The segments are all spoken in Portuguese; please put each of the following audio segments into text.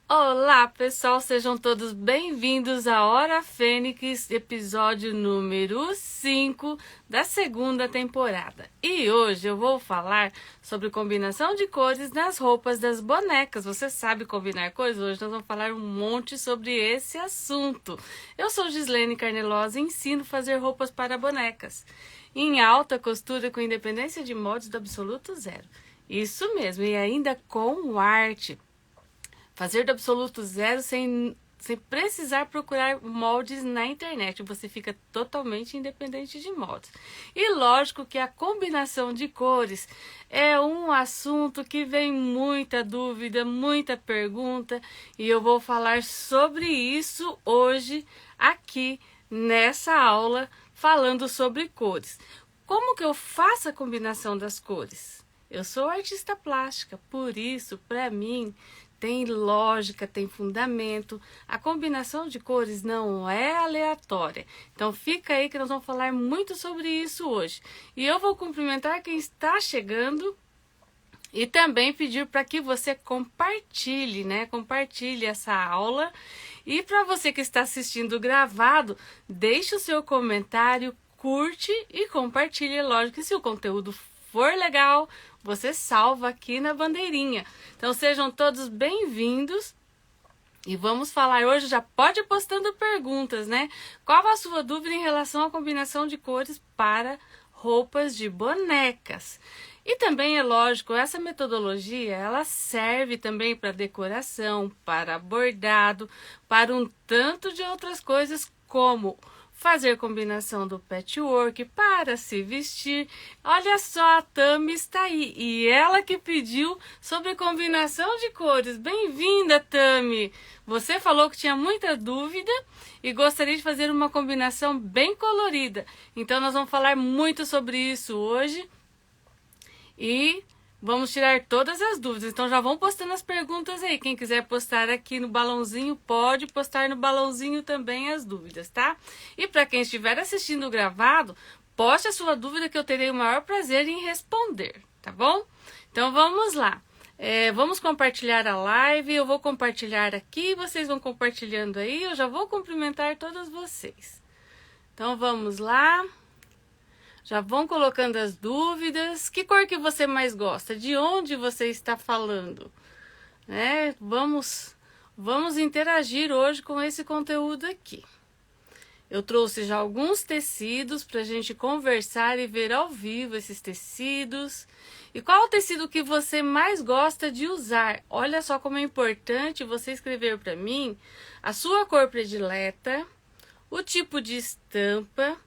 Olá, pessoal, sejam todos bem-vindos à Hora Fênix, episódio número 5 da segunda temporada. E hoje eu vou falar sobre combinação de cores nas roupas das bonecas. Você sabe combinar cores? Hoje nós vamos falar um monte sobre esse assunto. Eu sou Gislene Carnelosa e ensino a fazer roupas para bonecas em alta costura com independência de moldes do absoluto zero. Isso mesmo, e ainda com arte. Fazer do absoluto zero sem precisar procurar moldes na internet. Você fica totalmente independente de moldes. E lógico que a combinação de cores é um assunto que vem muita dúvida, muita pergunta. E eu vou falar sobre isso hoje aqui nessa aula falando sobre cores. Como que eu faço a combinação das cores? Eu sou artista plástica, por isso, para mim, tem lógica, tem fundamento. A combinação de cores não é aleatória. Então fica aí que nós vamos falar muito sobre isso hoje. E eu vou cumprimentar quem está chegando e também pedir para que você compartilhe, né? Compartilhe essa aula. E para você que está assistindo gravado, deixe o seu comentário, curte e compartilhe. Lógico que se o conteúdo for legal, você salva aqui na bandeirinha. Então sejam todos bem-vindos e vamos falar hoje, já pode ir postando perguntas, né? Qual a sua dúvida em relação à combinação de cores para roupas de bonecas? E também é lógico, essa metodologia, ela serve também para decoração, para bordado, para um tanto de outras coisas como fazer combinação do patchwork para se vestir. Olha só, a Tami está aí e ela que pediu sobre combinação de cores. Bem-vinda, Tami! Você falou que tinha muita dúvida e gostaria de fazer uma combinação bem colorida. Então nós vamos falar muito sobre isso hoje e vamos tirar todas as dúvidas. Então já vão postando as perguntas aí. Quem quiser postar aqui no balãozinho, pode postar no balãozinho também as dúvidas, tá? E para quem estiver assistindo o gravado, poste a sua dúvida que eu terei o maior prazer em responder, tá bom? Então vamos lá. Vamos compartilhar a live. Eu vou compartilhar aqui, vocês vão compartilhando aí. Eu já vou cumprimentar todos vocês. Então vamos lá. Já vão colocando as dúvidas. Que cor que você mais gosta? De onde você está falando? Vamos interagir hoje com esse conteúdo aqui. Eu trouxe já alguns tecidos para a gente conversar e ver ao vivo esses tecidos. E qual o tecido que você mais gosta de usar? Olha só como é importante você escrever para mim a sua cor predileta, o tipo de estampa,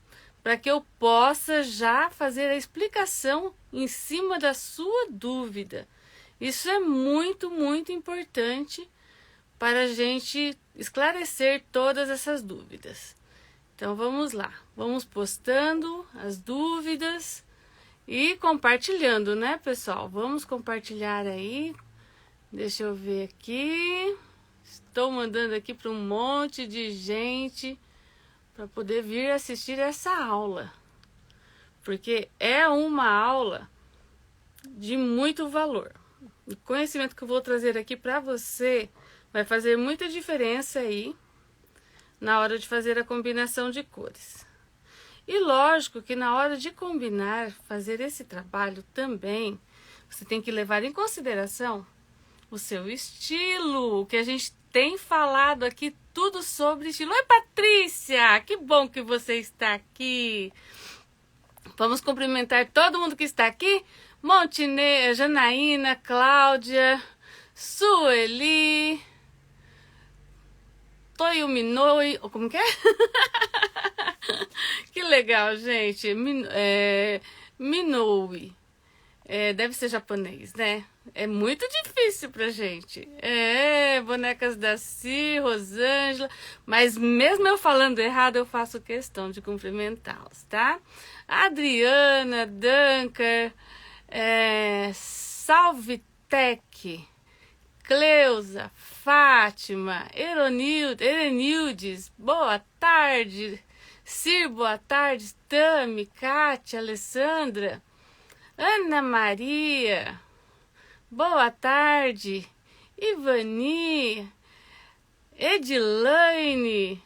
para que eu possa já fazer a explicação em cima da sua dúvida. Isso é muito, muito importante para a gente esclarecer todas essas dúvidas. Então vamos lá, vamos postando as dúvidas e compartilhando, né, pessoal? Vamos compartilhar aí. Deixa eu ver aqui. Estou mandando aqui para um monte de gente para poder vir assistir essa aula, porque é uma aula de muito valor. O conhecimento que eu vou trazer aqui para você vai fazer muita diferença aí na hora de fazer a combinação de cores. E lógico que na hora de combinar, fazer esse trabalho também, você tem que levar em consideração o seu estilo, o que a gente tem falado aqui tudo sobre estilo. Oi, Patrícia! Que bom que você está aqui. Vamos cumprimentar todo mundo que está aqui. Montenegro, Janaína, Cláudia, Sueli, Toyominoi, como que é? Que legal, gente. Minoui. Deve ser japonês, né? É muito difícil pra gente. Bonecas da Ci, Rosângela. Mas mesmo eu falando errado, eu faço questão de cumprimentá-los, tá? Adriana, Dunker, Salvitec, Cleusa, Fátima, Erenildes, boa tarde. Cir, boa tarde. Tami, Kátia, Alessandra, Ana Maria, boa tarde. Ivani, Edilaine,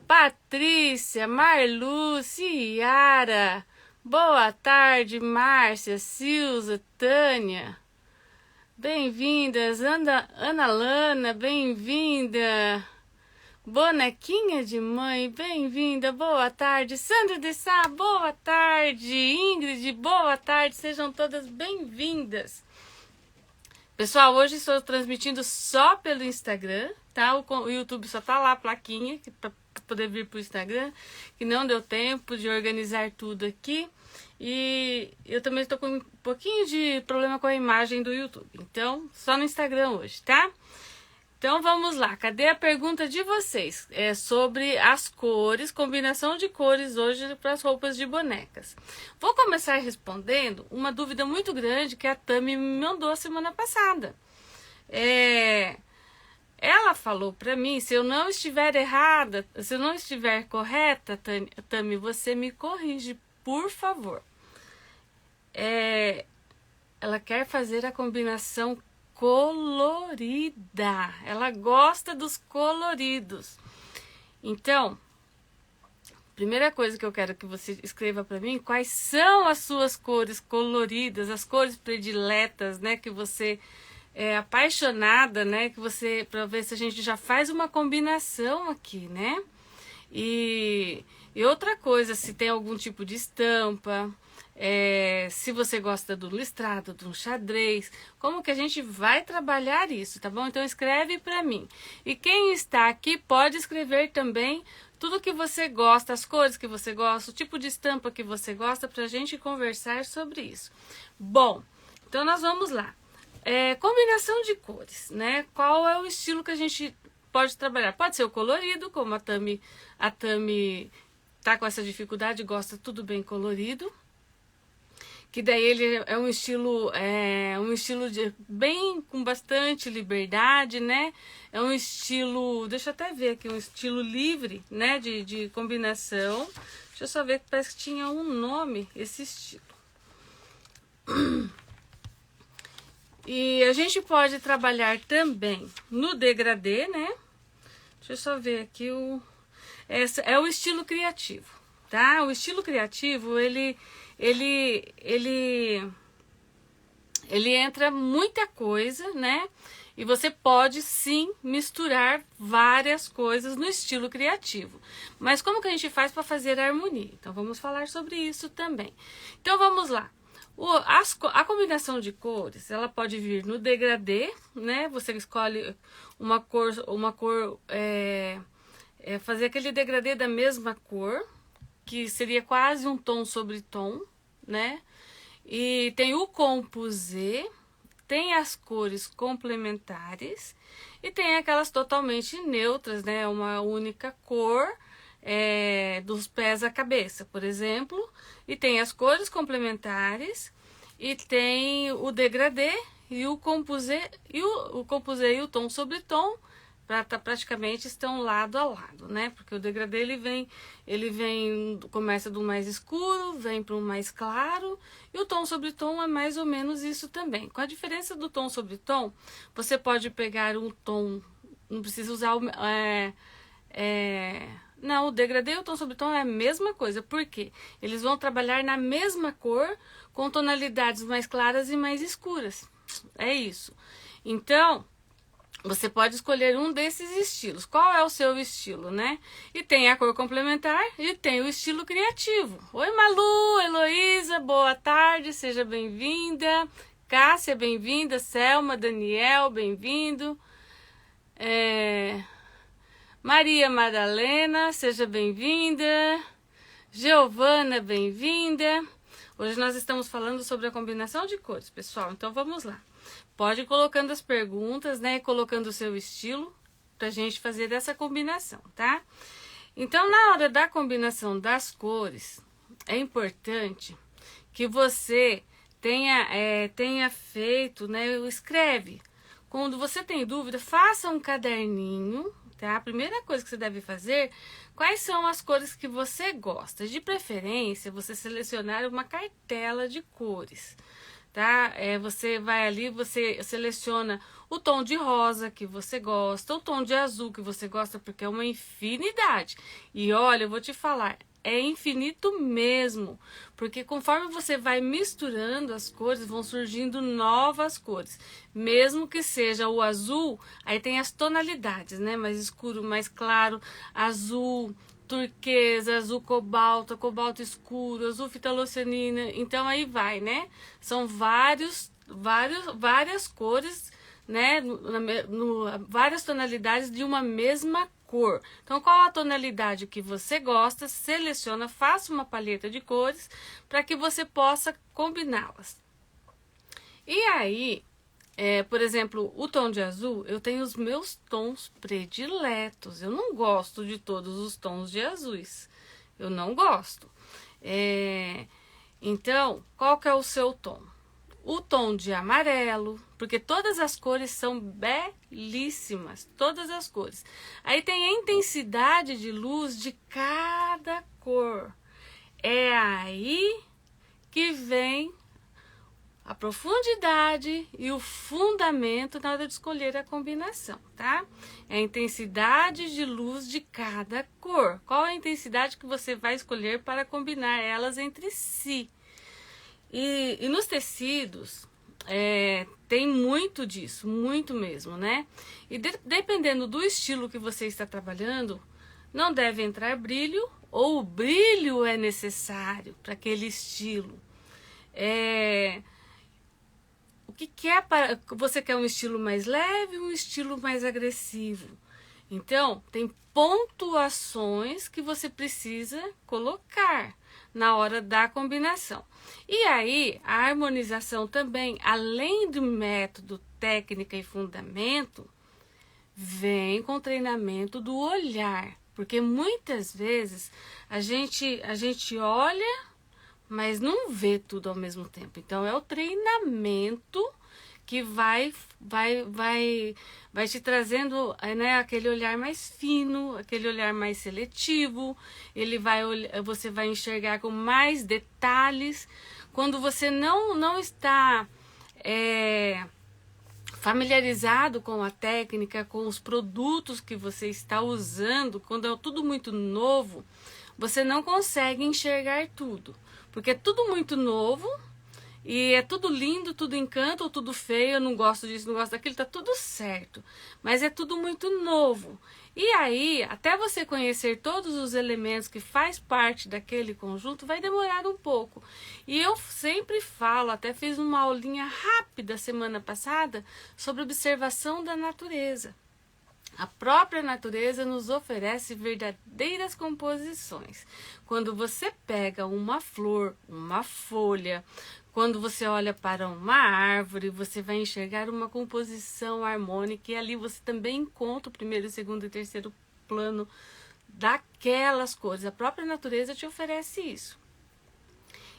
Patrícia, Marlu, Ciara, boa tarde, Márcia, Silza, Tânia, bem-vindas, Ana Lana, bem-vinda, Bonequinha de Mãe, bem-vinda, boa tarde, Sandra de Sá, boa tarde, Ingrid, boa tarde, sejam todas bem-vindas. Pessoal, hoje estou transmitindo só pelo Instagram, tá? O YouTube só tá lá a plaquinha para poder vir pro Instagram, que não deu tempo de organizar tudo aqui. E eu também estou com um pouquinho de problema com a imagem do YouTube. Então, só no Instagram hoje, tá? Então vamos lá, cadê a pergunta de vocês? É sobre as cores, combinação de cores hoje para as roupas de bonecas. Vou começar respondendo uma dúvida muito grande que a Tami me mandou semana passada. Ela falou para mim, se eu não estiver errada, se eu não estiver correta, Tami, você me corrige, por favor. Ela quer fazer a combinação colorida. Ela gosta dos coloridos. Então, primeira coisa que eu quero que você escreva para mim, quais são as suas cores coloridas, as cores prediletas, né, que você é apaixonada, né, que você, para ver se a gente já faz uma combinação aqui, né? E outra coisa, se tem algum tipo de estampa, se você gosta do listrado, do xadrez, como que a gente vai trabalhar isso, tá bom? Então escreve para mim. E quem está aqui pode escrever também tudo que você gosta, as cores que você gosta, o tipo de estampa que você gosta, pra gente conversar sobre isso. Bom, então nós vamos lá. Combinação de cores, né? Qual é o estilo que a gente pode trabalhar? Pode ser o colorido, como a Tami tá com essa dificuldade, gosta tudo bem colorido. Que daí ele é um estilo bem com bastante liberdade, né? É um estilo, deixa eu até ver aqui, um estilo livre, né? De combinação. Deixa eu só ver, parece que tinha um nome esse estilo. E a gente pode trabalhar também no degradê, né? Deixa eu só ver aqui esse é o estilo criativo, tá? O estilo criativo, ele entra muita coisa, né? E você pode sim misturar várias coisas no estilo criativo. Mas como que a gente faz para fazer a harmonia? Então vamos falar sobre isso também. Então vamos lá. A combinação de cores, ela pode vir no degradê, né? Você escolhe uma cor, fazer aquele degradê da mesma cor, que seria quase um tom sobre tom, né? E tem o composé, tem as cores complementares e tem aquelas totalmente neutras, né? Uma única cor dos pés à cabeça, por exemplo. E tem as cores complementares e tem o degradê e o composé e o tom sobre tom. Praticamente estão lado a lado, né? Porque o degradê começa do mais escuro, vem para o mais claro, e o tom sobre tom é mais ou menos isso também. Com a diferença do tom sobre tom, você pode pegar um tom, não precisa usar não, o degradê e o tom sobre tom é a mesma coisa, porque eles vão trabalhar na mesma cor, com tonalidades mais claras e mais escuras. É isso. Então, você pode escolher um desses estilos. Qual é o seu estilo, né? E tem a cor complementar e tem o estilo criativo. Oi, Malu, Heloísa, boa tarde, seja bem-vinda. Cássia, bem-vinda. Selma, Daniel, bem-vindo. Maria Madalena, seja bem-vinda. Giovana, bem-vinda. Hoje nós estamos falando sobre a combinação de cores, pessoal. Então vamos lá. Pode ir colocando as perguntas, né? Colocando o seu estilo pra gente fazer essa combinação, tá? Então, na hora da combinação das cores, é importante que você tenha feito, né? Escreve. Quando você tem dúvida, faça um caderninho, tá? A primeira coisa que você deve fazer, quais são as cores que você gosta? De preferência, você selecionar uma cartela de cores, tá? Você vai ali, você seleciona o tom de rosa que você gosta, o tom de azul que você gosta, porque é uma infinidade. E olha, eu vou te falar, é infinito mesmo, porque conforme você vai misturando as cores, vão surgindo novas cores. Mesmo que seja o azul, aí tem as tonalidades, né? Mais escuro, mais claro, azul turquesa, azul cobalto, cobalto escuro, azul fitalocianina, então aí vai, né? São várias cores, né? Várias tonalidades de uma mesma cor. Então, qual a tonalidade que você gosta? Seleciona, faça uma paleta de cores para que você possa combiná-las. E aí, por exemplo, o tom de azul, eu tenho os meus tons prediletos. Eu não gosto de todos os tons de azuis. Eu não gosto. Então, qual que é o seu tom? O tom de amarelo, porque todas as cores são belíssimas, todas as cores. Aí tem a intensidade de luz de cada cor. É aí que vem a profundidade e o fundamento na hora de escolher a combinação, tá? É a intensidade de luz de cada cor. Qual a intensidade que você vai escolher para combinar elas entre si? E nos tecidos tem muito disso, muito mesmo, né? E dependendo do estilo que você está trabalhando, não deve entrar brilho, ou o brilho é necessário para aquele estilo. O que é para você quer um estilo mais leve, um estilo mais agressivo? Então, tem pontuações que você precisa colocar na hora da combinação. E aí, a harmonização também, além do método, técnica e fundamento, vem com o treinamento do olhar. Porque muitas vezes a gente olha, mas não vê tudo ao mesmo tempo. Então, é o treinamento que vai te trazendo, né, aquele olhar mais fino, aquele olhar mais seletivo. Você vai enxergar com mais detalhes. Quando você não está familiarizado com a técnica, com os produtos que você está usando, quando é tudo muito novo, você não consegue enxergar tudo, porque é tudo muito novo. E é tudo lindo, tudo encanto ou tudo feio, eu não gosto disso, não gosto daquilo, tá tudo certo. Mas é tudo muito novo. E aí, até você conhecer todos os elementos que faz parte daquele conjunto, vai demorar um pouco. E eu sempre falo, até fiz uma aulinha rápida semana passada, sobre observação da natureza. A própria natureza nos oferece verdadeiras composições. Quando você pega uma flor, uma folha, quando você olha para uma árvore, você vai enxergar uma composição harmônica e ali você também encontra o primeiro, segundo e terceiro plano daquelas cores. A própria natureza te oferece isso.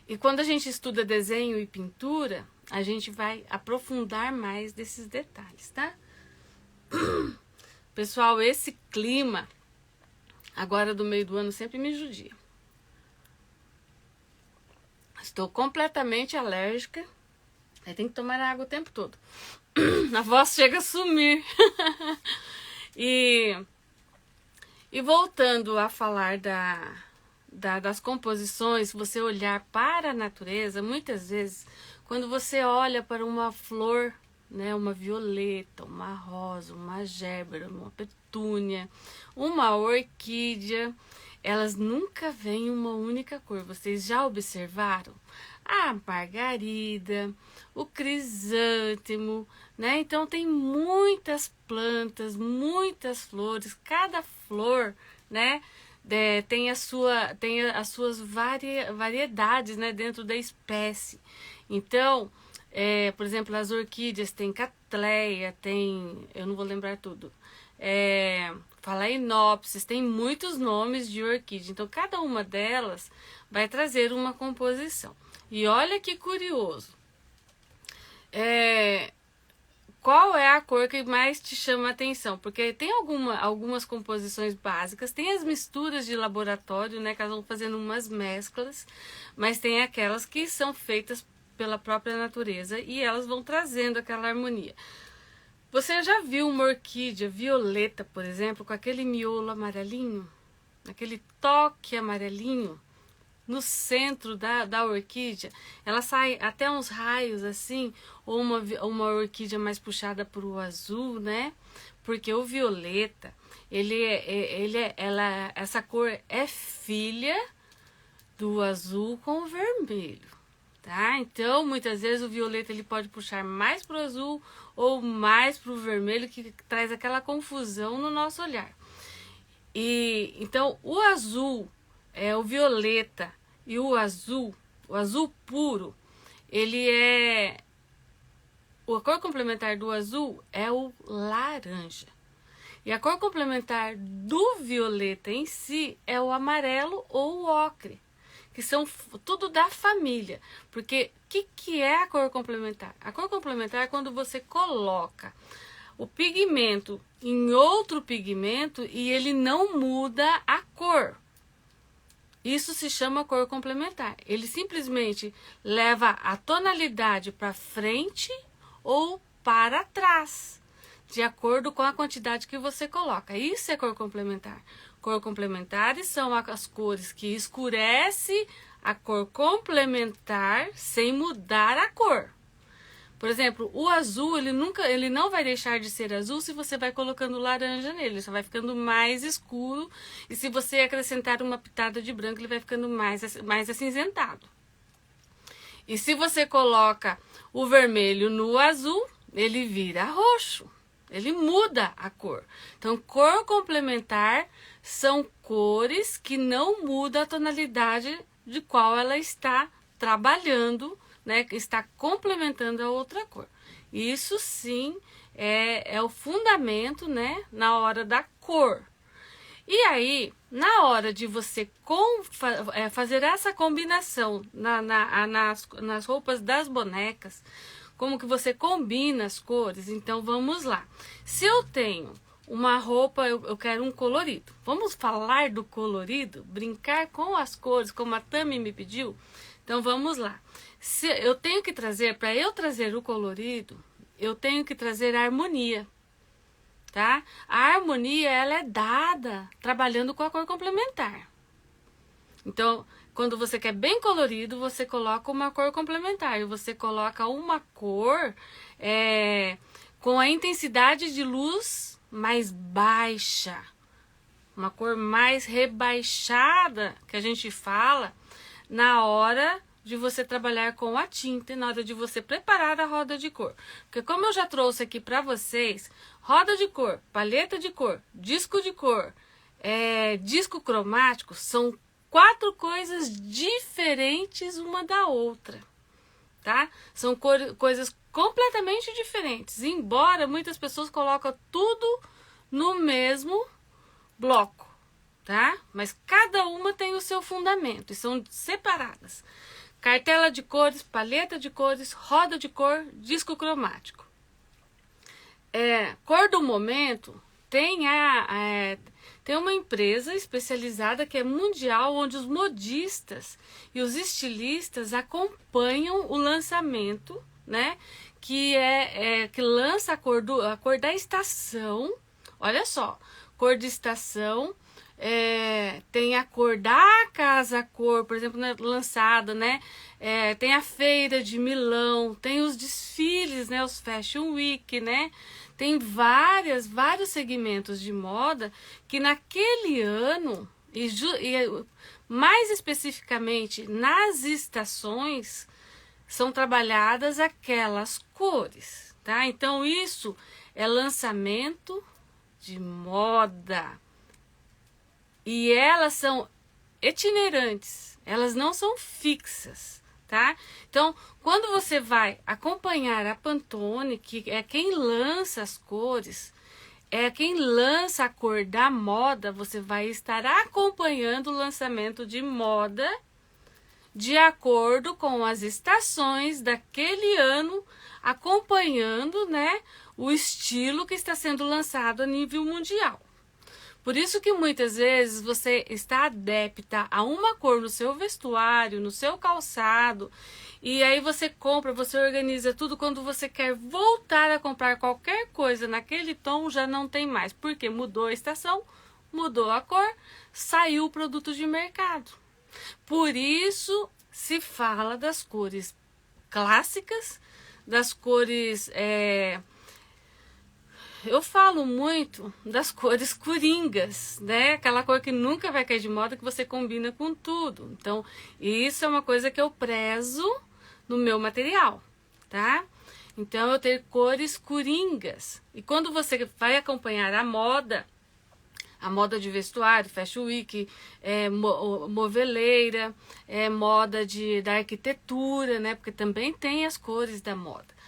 E quando a gente estuda desenho e pintura, a gente vai aprofundar mais desses detalhes, tá? Pessoal, esse clima agora do meio do ano sempre me judia. Estou completamente alérgica. Aí tem que tomar água o tempo todo. A voz chega a sumir. E voltando a falar das composições, se você olhar para a natureza, muitas vezes, quando você olha para uma flor, né, uma violeta, uma rosa, uma gérbera, uma petúnia, uma orquídea, elas nunca vêm uma única cor. Vocês já observaram? A margarida, o crisântemo, né? Então tem muitas plantas, muitas flores. Cada flor, né, tem as suas variedades, né, dentro da espécie. Então, por exemplo, as orquídeas tem catleia, tem, eu não vou lembrar tudo, phalaenopsis, tem muitos nomes de orquídea. Então, cada uma delas vai trazer uma composição. E olha que curioso. Qual é a cor que mais te chama a atenção? Porque tem algumas composições básicas, tem as misturas de laboratório, né, que elas vão fazendo umas mesclas, mas tem aquelas que são feitas pela própria natureza e elas vão trazendo aquela harmonia. Você já viu uma orquídea violeta, por exemplo, com aquele miolo amarelinho? Aquele toque amarelinho no centro da orquídea? Ela sai até uns raios assim, ou uma orquídea mais puxada para o azul, né? Porque o violeta, essa cor é filha do azul com o vermelho, tá? Então, muitas vezes o violeta ele pode puxar mais para o azul ou mais para o vermelho, que traz aquela confusão no nosso olhar. E então, o azul, o violeta e o azul puro, a cor complementar do azul é o laranja. E a cor complementar do violeta em si é o amarelo ou o ocre, que são tudo da família. Porque o que é a cor complementar? A cor complementar é quando você coloca o pigmento em outro pigmento e ele não muda a cor. Isso se chama cor complementar. Ele simplesmente leva a tonalidade para frente ou para trás, de acordo com a quantidade que você coloca. Isso é cor complementar. Cor complementares são as cores que escurece a cor complementar sem mudar a cor. Por exemplo, o azul, ele não vai deixar de ser azul se você vai colocando laranja nele, ele só vai ficando mais escuro, e se você acrescentar uma pitada de branco, ele vai ficando mais acinzentado. E se você coloca o vermelho no azul, ele vira roxo, ele muda a cor. Então, cor complementar são cores que não mudam a tonalidade de qual ela está trabalhando, né, que está complementando a outra cor. Isso sim é o fundamento, né, na hora da cor. E aí, na hora de você fazer essa combinação nas roupas das bonecas, como que você combina as cores? Então vamos lá. Se eu tenho uma roupa, eu quero um colorido. Vamos falar do colorido? Brincar com as cores, como a Tami me pediu? Então vamos lá. Se eu tenho que trazer, para eu trazer o colorido, eu tenho que trazer a harmonia, tá? A harmonia, ela é dada trabalhando com a cor complementar. Então, quando você quer bem colorido, você coloca uma cor complementar. E você coloca uma cor com a intensidade de luz mais baixa. Uma cor mais rebaixada, que a gente fala, na hora de você trabalhar com a tinta e na hora de você preparar a roda de cor. Porque como eu já trouxe aqui para vocês, roda de cor, paleta de cor, disco de cor, disco cromático, são 4 coisas diferentes uma da outra, tá? São coisas completamente diferentes, embora muitas pessoas colocam tudo no mesmo bloco, tá? Mas cada uma tem o seu fundamento e são separadas. Cartela de cores, paleta de cores, roda de cor, disco cromático. Cor do momento tem uma empresa especializada que é mundial, onde os modistas e os estilistas acompanham o lançamento, né? Que lança a cor da estação. Olha só, cor de estação. Tem a cor da casa, a cor, por exemplo, né, lançada, né? Tem a feira de Milão, tem os desfiles, né? Os Fashion Week, né? Tem vários segmentos de moda que naquele ano, e mais especificamente nas estações, são trabalhadas aquelas cores, tá? Então isso é lançamento de moda. E elas são itinerantes, elas não são fixas, tá? Então, quando você vai acompanhar a Pantone, que é quem lança as cores, é quem lança a cor da moda, você vai estar acompanhando o lançamento de moda de acordo com as estações daquele ano, acompanhando, né, o estilo que está sendo lançado a nível mundial. Por isso que muitas vezes você está adepta a uma cor no seu vestuário, no seu calçado, e aí você compra, você organiza tudo, quando você quer voltar a comprar qualquer coisa naquele tom, já não tem mais, porque mudou a estação, mudou a cor, saiu o produto de mercado. Por isso se fala das cores clássicas, das cores... Eu falo muito das cores coringas, né? Aquela cor que nunca vai cair de moda, que você combina com tudo. Então, isso é uma coisa que eu prezo no meu material, tá? Então, eu tenho cores coringas. E quando você vai acompanhar a moda de vestuário, Fashion Week, moveleira, moda da arquitetura, né? Porque também tem as cores da moda.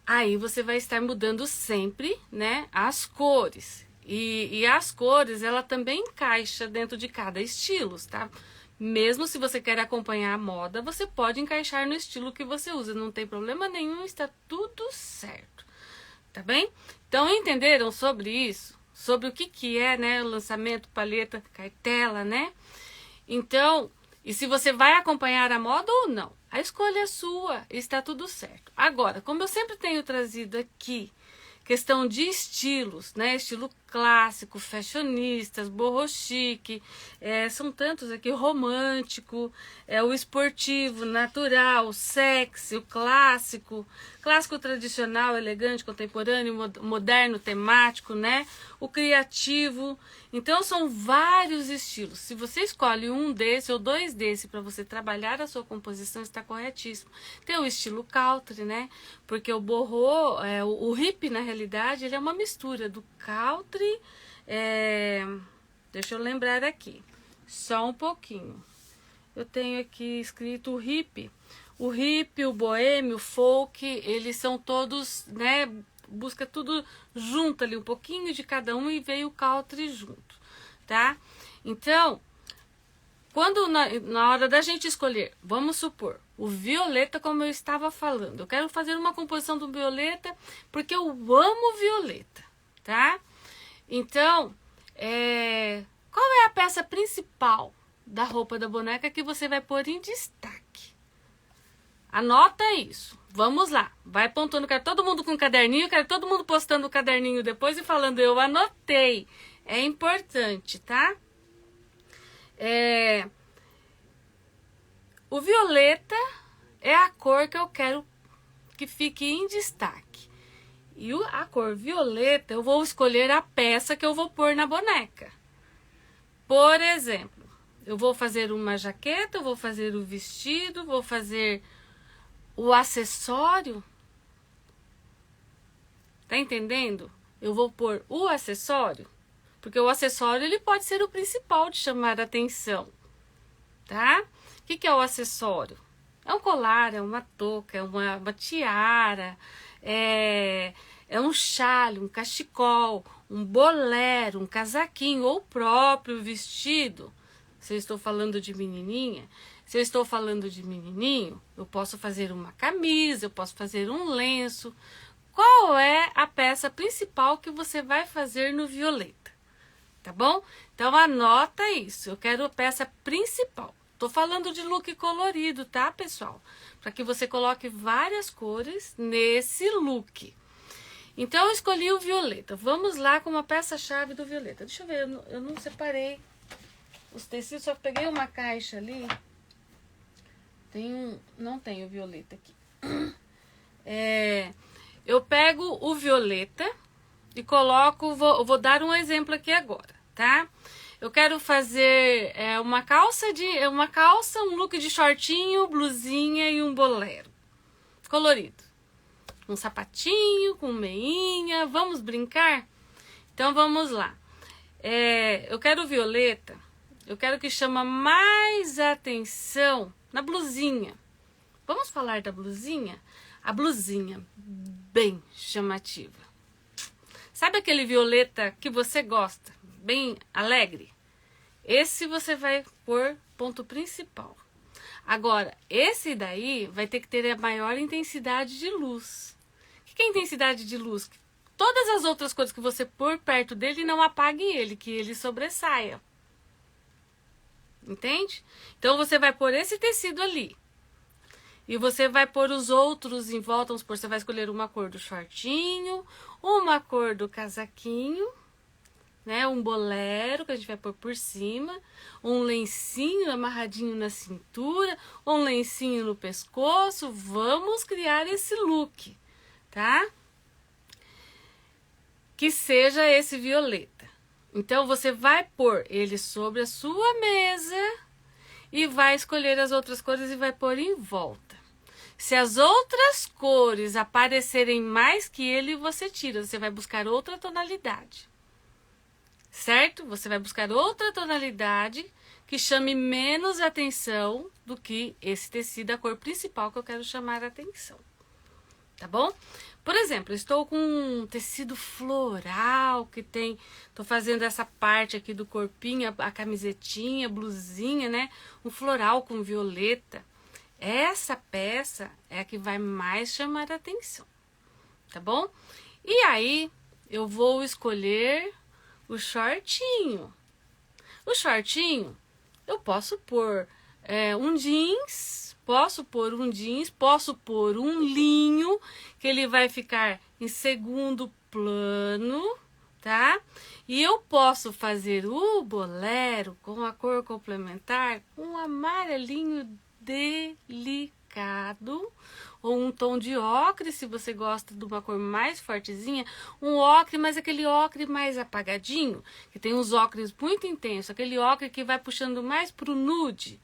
Aí você vai estar mudando sempre, né, as cores. E as cores, ela também encaixa dentro de cada estilo, tá? Mesmo se você quer acompanhar a moda, você pode encaixar no estilo que você usa. Não tem problema nenhum, está tudo certo. Tá bem? Então, entenderam sobre isso? Sobre o que é, né, o lançamento, paleta, cartela, né? Então, e se você vai acompanhar a moda ou não? A escolha é sua, está tudo certo. Agora, como eu sempre tenho trazido aqui, questão de estilos, né? Estilo clássico, fashionistas, boho chique, são tantos aqui, romântico, o esportivo, natural, sexy, o clássico tradicional, elegante, contemporâneo, moderno, temático, né? O criativo. Então são vários estilos. Se você escolhe um desse ou dois desse para você trabalhar a sua composição, está corretíssimo. Tem o estilo country, né? Porque o boho, o hippie na realidade, ele é uma mistura do country, deixa eu lembrar aqui, só um pouquinho. Eu tenho aqui escrito o hippie. O hippie, o boêmio, o folk, eles são todos, né, busca tudo junto ali, um pouquinho de cada um, e veio o country junto, tá? Então, quando na hora da gente escolher, vamos supor, o violeta, como eu estava falando, eu quero fazer uma composição do violeta porque eu amo violeta, tá? Então, qual é a peça principal da roupa da boneca que você vai pôr em destaque? Anota isso. Vamos lá. Vai apontando. Quero todo mundo com caderninho. Quero todo mundo postando o caderninho depois e falando, eu anotei. É importante, tá? O violeta é a cor que eu quero que fique em destaque. E a cor violeta, eu vou escolher a peça que eu vou pôr na boneca. Por exemplo, eu vou fazer uma jaqueta, eu vou fazer o vestido, vou fazer o acessório. Tá entendendo? Eu vou pôr o acessório, porque o acessório ele pode ser o principal de chamar a atenção, tá? O que é o acessório? É um colar, é uma touca, é uma tiara, é um chale, um cachecol, um bolero, um casaquinho ou o próprio vestido. Se eu estou falando de menininha, se eu estou falando de menininho, eu posso fazer uma camisa, eu posso fazer um lenço. Qual é a peça principal que você vai fazer no violeta? Tá bom? Então anota isso, eu quero a peça principal. Tô falando de look colorido, tá, pessoal? Para que você coloque várias cores nesse look. Então eu escolhi o violeta. Vamos lá com uma peça-chave do violeta. Deixa eu ver, eu não separei os tecidos, só peguei uma caixa ali. Não tem o violeta aqui. Eu pego o violeta e coloco, vou dar um exemplo aqui agora, tá? Eu quero fazer uma calça, um look de shortinho, blusinha e um bolero colorido. Um sapatinho com meinha, vamos brincar? Então vamos lá. Eu quero violeta, eu quero que chama mais atenção na blusinha. Vamos falar da blusinha? A blusinha bem chamativa. Sabe aquele violeta que você gosta? Bem alegre? Esse você vai pôr ponto principal. Agora, esse daí vai ter que ter a maior intensidade de luz. O que é intensidade de luz? todas as outras coisas que você pôr perto dele não apague ele, que ele sobressaia. Entende? Então você vai pôr esse tecido ali. E você vai pôr os outros em volta, vamos supor, você vai escolher uma cor do shortinho, uma cor do casaquinho, né? Um bolero que a gente vai pôr por cima, um lencinho amarradinho na cintura, um lencinho no pescoço. Vamos criar esse look, tá? Que seja esse violeta. Então você vai pôr ele sobre a sua mesa e vai escolher as outras cores e vai pôr em volta. Se as outras cores aparecerem mais que ele, você tira. Você vai buscar outra tonalidade. Certo? Você vai buscar outra tonalidade que chame menos atenção do que esse tecido, a cor principal que eu quero chamar a atenção. Tá bom? Por exemplo, eu estou com um tecido floral que tem... Tô fazendo essa parte aqui do corpinho, a camisetinha, a blusinha, né? Um floral com violeta. Essa peça é a que vai mais chamar a atenção, tá bom? E aí, eu vou escolher o shortinho. O shortinho, eu posso pôr um jeans, posso pôr um linho, que ele vai ficar em segundo plano, tá? E eu posso fazer o bolero com a cor complementar, um amarelinho delicado, ou um tom de ocre, se você gosta de uma cor mais fortezinha, um ocre, mas aquele ocre mais apagadinho, que tem uns ocres muito intensos, aquele ocre que vai puxando mais pro nude.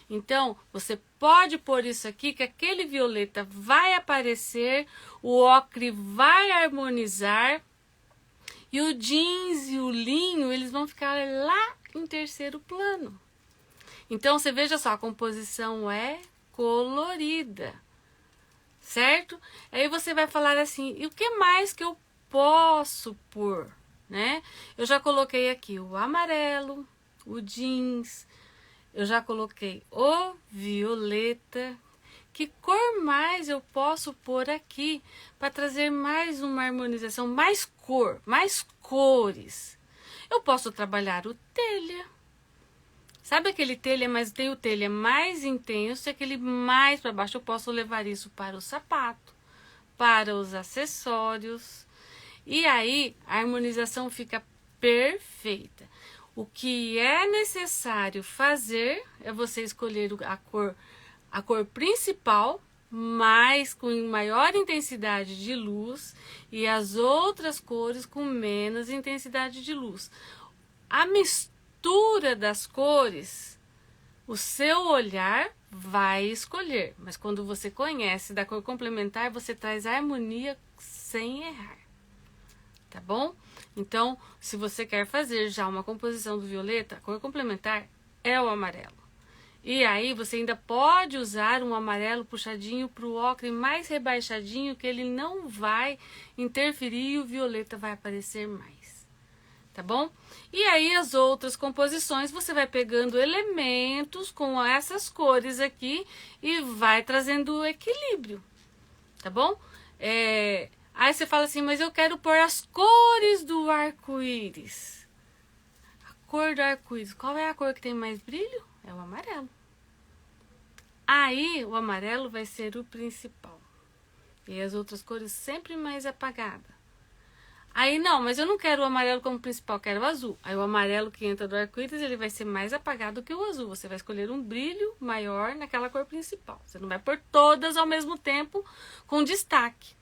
Então, você pode pôr isso aqui, que aquele violeta vai aparecer, o ocre vai harmonizar, e o jeans e o linho, eles vão ficar lá em terceiro plano. Então, você veja só, a composição é colorida, certo? Aí você vai falar assim, e o que mais que eu posso pôr, né? Eu já coloquei aqui o amarelo, o jeans, eu já coloquei o violeta. Que cor mais eu posso pôr aqui para trazer mais uma harmonização, mais cor, mais cores? Eu posso trabalhar o telha. Sabe aquele telha, mas tem o telha mais intenso e aquele mais para baixo. Eu posso levar isso para o sapato, para os acessórios. E aí a harmonização fica perfeita. O que é necessário fazer é você escolher a cor principal, mas com maior intensidade de luz, e as outras cores com menos intensidade de luz. A mistura das cores, o seu olhar vai escolher, mas quando você conhece da cor complementar, você traz harmonia sem errar, tá bom? Então, se você quer fazer já uma composição do violeta, a cor complementar é o amarelo. E aí você ainda pode usar um amarelo puxadinho para o ocre mais rebaixadinho, que ele não vai interferir e o violeta vai aparecer mais. Tá bom? E aí as outras composições você vai pegando elementos com essas cores aqui e vai trazendo o equilíbrio. Tá bom? Aí você fala assim, mas eu quero pôr as cores do arco-íris. A cor do arco-íris, qual é a cor que tem mais brilho? É o amarelo. Aí o amarelo vai ser o principal. E as outras cores sempre mais apagadas. Aí não, mas eu não quero o amarelo como principal, quero o azul. Aí o amarelo que entra do arco-íris, ele vai ser mais apagado que o azul. Você vai escolher um brilho maior naquela cor principal. Você não vai pôr todas ao mesmo tempo com destaque.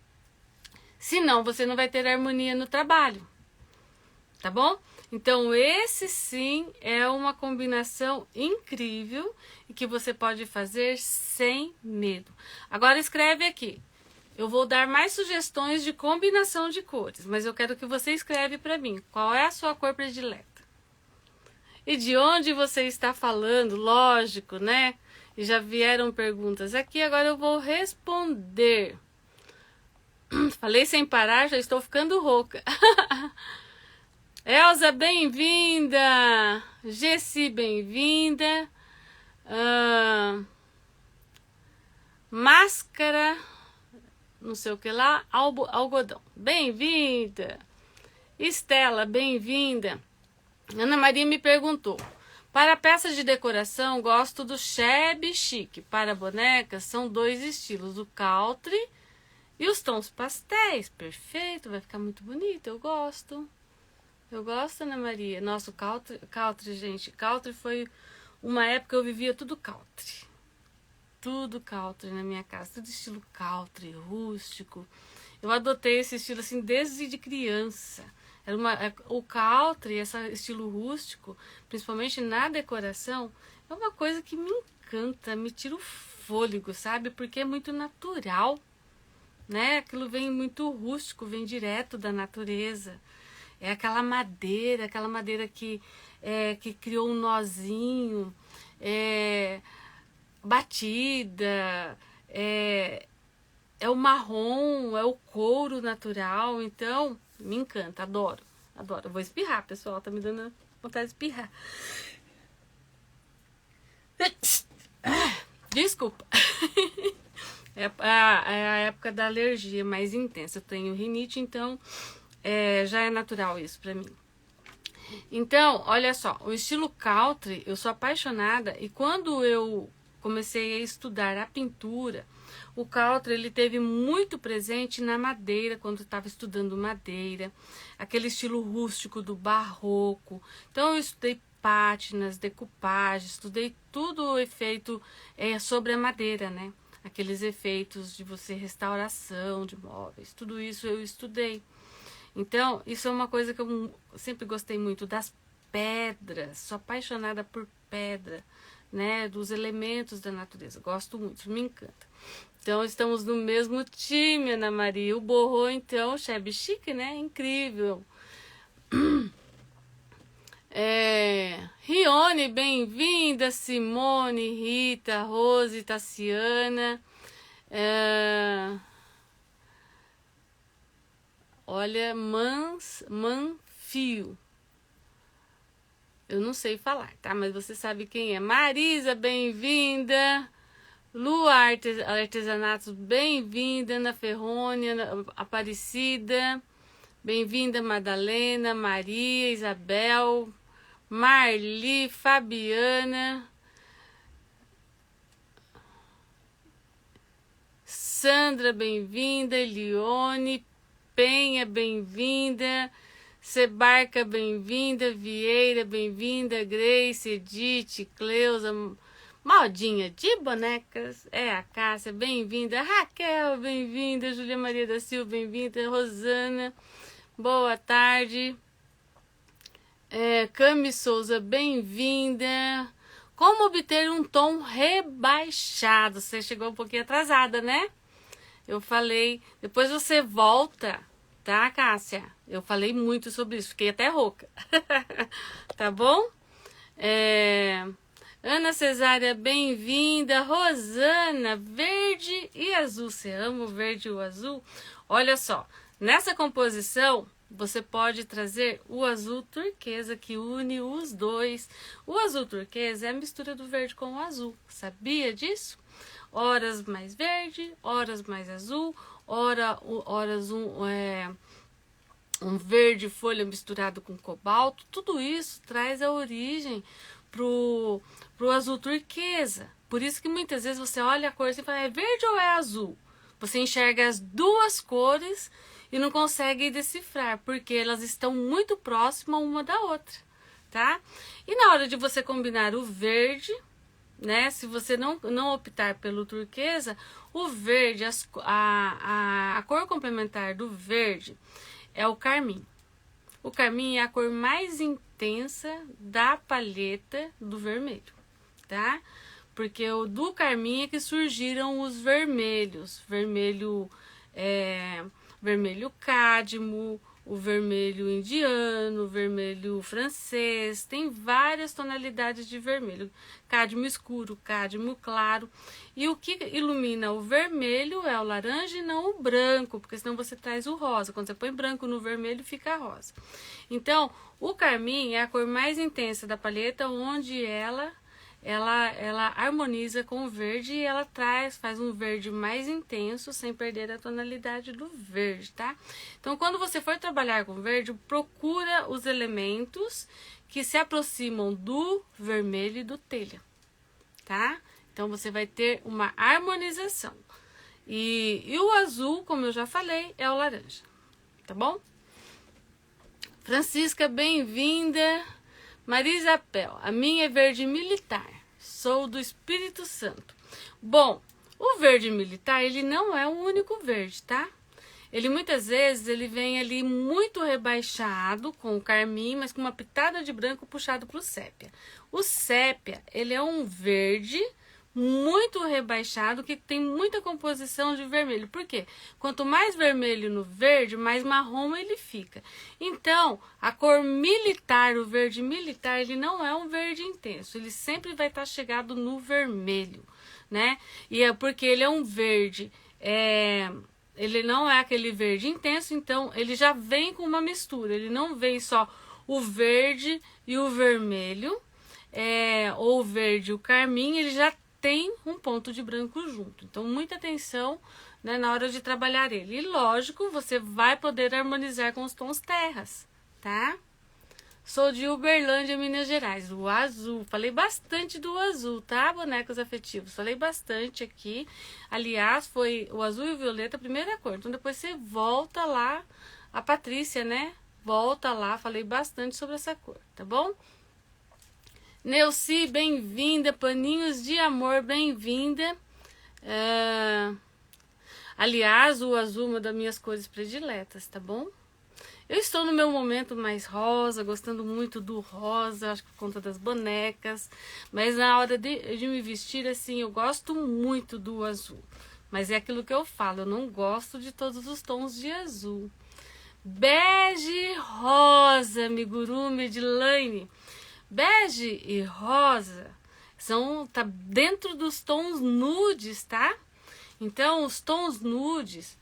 Senão você não vai ter harmonia no trabalho. Tá bom? Então esse sim é uma combinação incrível e que você pode fazer sem medo. Agora escreve aqui. Eu vou dar mais sugestões de combinação de cores, mas eu quero que você escreve para mim. Qual é a sua cor predileta? E de onde você está falando? Lógico, né? E já vieram perguntas aqui, agora eu vou responder. Falei sem parar, já estou ficando rouca. Elza, bem-vinda. Gessi, bem-vinda. Máscara, não sei o que lá, algodão. bem-vinda. Estela, bem-vinda. Ana Maria me perguntou: para peças de decoração, gosto do shabby chic. Para bonecas, são 2 estilos, o country e os tons pastéis. Perfeito, vai ficar muito bonito, eu gosto. Eu gosto, Ana Maria. Nossa, o country, gente. Country foi uma época que eu vivia tudo country. Tudo country na minha casa, tudo estilo country, rústico. Eu adotei esse estilo assim desde de criança. O country, esse estilo rústico, principalmente na decoração, é uma coisa que me encanta, me tira o fôlego, sabe? Porque é muito natural, né? Aquilo vem muito rústico, vem direto da natureza. É aquela madeira que criou um nozinho, batida, é o marrom, é o couro natural. Então, me encanta, adoro. Eu vou espirrar, pessoal, tá me dando vontade de espirrar. Desculpa. É a época da alergia mais intensa. Eu tenho rinite, então já é natural isso pra mim. Então, olha só, o estilo country, eu sou apaixonada, e quando eu comecei a estudar a pintura, o country ele teve muito presente na madeira, quando eu estava estudando madeira, aquele estilo rústico do barroco. Então eu estudei pátinas, decoupagem, estudei tudo o efeito sobre a madeira, né? Aqueles efeitos de você restauração de móveis, tudo isso eu estudei. Então, isso é uma coisa que eu sempre gostei muito, das pedras, sou apaixonada por pedra, né, dos elementos da natureza, gosto muito, me encanta. Então, estamos no mesmo time, Ana Maria. O borrou, então, shabby chic, né, incrível. Rione, bem-vinda, Simone, Rita, Rose, Tassiana. Olha, Manfio. Eu não sei falar, tá? Mas você sabe quem é. Marisa, bem-vinda. Lu Artesanatos, bem-vinda. Ana Ferrone, Aparecida. Bem-vinda, Madalena, Maria, Isabel, Marli, Fabiana. Sandra, bem-vinda. Elione, Penha, bem-vinda. Sebarca, bem-vinda. Vieira, bem-vinda. Grace, Edith, Cleusa, Maldinha de bonecas, a Cássia, bem-vinda. Raquel, bem-vinda. Júlia Maria da Silva, bem-vinda. Rosana, boa tarde. Cami Souza, bem-vinda. Como obter um tom rebaixado? Você chegou um pouquinho atrasada, né? Eu falei, depois você volta, tá, Cássia? Eu falei muito sobre isso, fiquei até rouca. Tá bom? Ana Cesária, bem-vinda. Rosana, verde e azul. Você ama o verde e o azul? Olha só, nessa composição você pode trazer o azul turquesa, que une os dois. O azul turquesa é a mistura do verde com o azul. Sabia disso? Horas mais verde, horas mais azul, horas um verde folha misturado com cobalto. Tudo isso traz a origem pro azul turquesa. Por isso que muitas vezes você olha a cor e fala, é verde ou é azul? Você enxerga as duas cores e não consegue decifrar, porque elas estão muito próximas uma da outra, tá? E na hora de você combinar o verde, né? Se você não optar pelo turquesa, o verde, a cor complementar do verde é o carmim. O carmim é a cor mais intensa da paleta do vermelho, tá? Porque do carmim é que surgiram os vermelhos. Vermelho cádmio, o vermelho indiano, o vermelho francês. Tem várias tonalidades de vermelho. Cádmio escuro, cádmio claro. E o que ilumina o vermelho é o laranja e não o branco, porque senão você traz o rosa. Quando você põe branco no vermelho, fica rosa. Então, o carmim é a cor mais intensa da paleta, onde ela ela harmoniza com o verde e ela faz um verde mais intenso sem perder a tonalidade do verde, tá? Então, quando você for trabalhar com verde, procura os elementos que se aproximam do vermelho e do telha, tá? Então, você vai ter uma harmonização. E o azul, como eu já falei, é o laranja, tá bom? Francisca, bem-vinda. Marisapel, a minha é verde militar. Sou do Espírito Santo. Bom, o verde militar, ele não é o único verde, tá? Ele muitas vezes ele vem ali muito rebaixado com o carmim, mas com uma pitada de branco puxado para o sépia. O sépia, ele é um verde muito rebaixado que tem muita composição de vermelho. Por quê? Quanto mais vermelho no verde, mais marrom ele fica. Então, a cor militar, o verde militar, ele não é um verde intenso. Ele sempre vai estar chegado no vermelho, né? E é porque ele é um verde, ele não é aquele verde intenso, então ele já vem com uma mistura. Ele não vem só o verde e o vermelho, ou o verde e o carmim, ele já tem um ponto de branco junto. Então, muita atenção, né, na hora de trabalhar ele. E, lógico, você vai poder harmonizar com os tons terras, tá? Sou de Uberlândia, Minas Gerais. O azul. Falei bastante do azul, tá, bonecos afetivos? Falei bastante aqui. Aliás, foi o azul e o violeta a primeira cor. Então, depois você volta lá. A Patrícia, né? Volta lá. Falei bastante sobre essa cor, tá bom? Neuci, bem-vinda. Paninhos de amor, bem-vinda. Aliás, o azul é uma das minhas cores prediletas, tá bom? Eu estou no meu momento mais rosa, gostando muito do rosa, acho que por conta das bonecas. Mas na hora de me vestir, assim, eu gosto muito do azul. Mas é aquilo que eu falo, eu não gosto de todos os tons de azul. Bege rosa, amigurumi, Edilane. Bege e rosa tá dentro dos tons nudes, tá? Então, os tons nudes,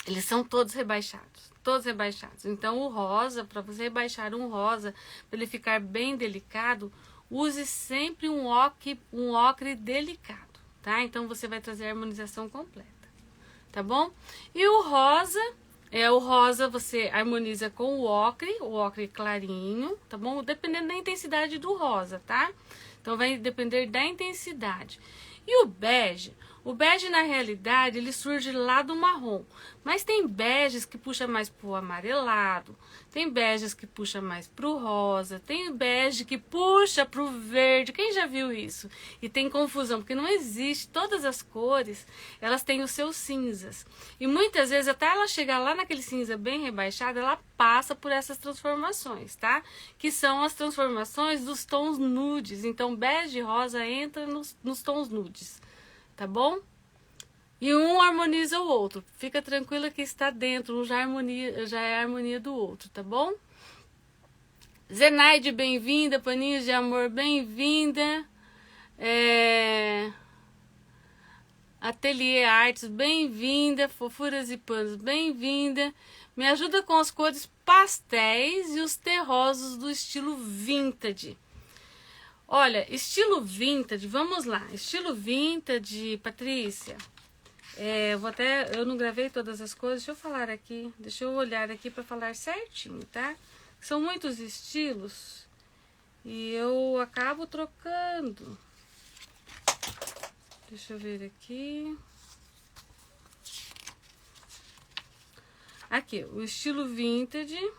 eles são todos rebaixados. Todos rebaixados. Então, o rosa, para você rebaixar um rosa, para ele ficar bem delicado, use sempre um ocre delicado, tá? Então, você vai trazer a harmonização completa, tá bom? E o rosa você harmoniza com o ocre clarinho, tá bom? Dependendo da intensidade do rosa, tá? Então, vai depender da intensidade. E o bege na realidade, ele surge lá do marrom. Mas tem beges que puxa mais pro amarelado, tem beges que puxa mais pro rosa, tem bege que puxa pro verde. Quem já viu isso? E tem confusão, porque não existe. Todas as cores, elas têm os seus cinzas. E muitas vezes, até ela chegar lá naquele cinza bem rebaixado, ela passa por essas transformações, tá? Que são as transformações dos tons nudes. Então, bege e rosa entra nos tons nudes. Tá bom? E um harmoniza o outro. Fica tranquila que está dentro, um já é a harmonia do outro, tá bom? Zenaide, bem-vinda. Paninhos de amor, bem-vinda. Ateliê Artes, bem-vinda. Fofuras e panos, bem-vinda. Me ajuda com as cores pastéis e os terrosos do estilo vintage. Olha, estilo vintage, vamos lá. Estilo vintage, Patrícia. Eu não gravei todas as coisas. Deixa eu falar aqui. Deixa eu olhar aqui para falar certinho, tá? São muitos estilos e eu acabo trocando. Deixa eu ver aqui. Aqui, o estilo vintage.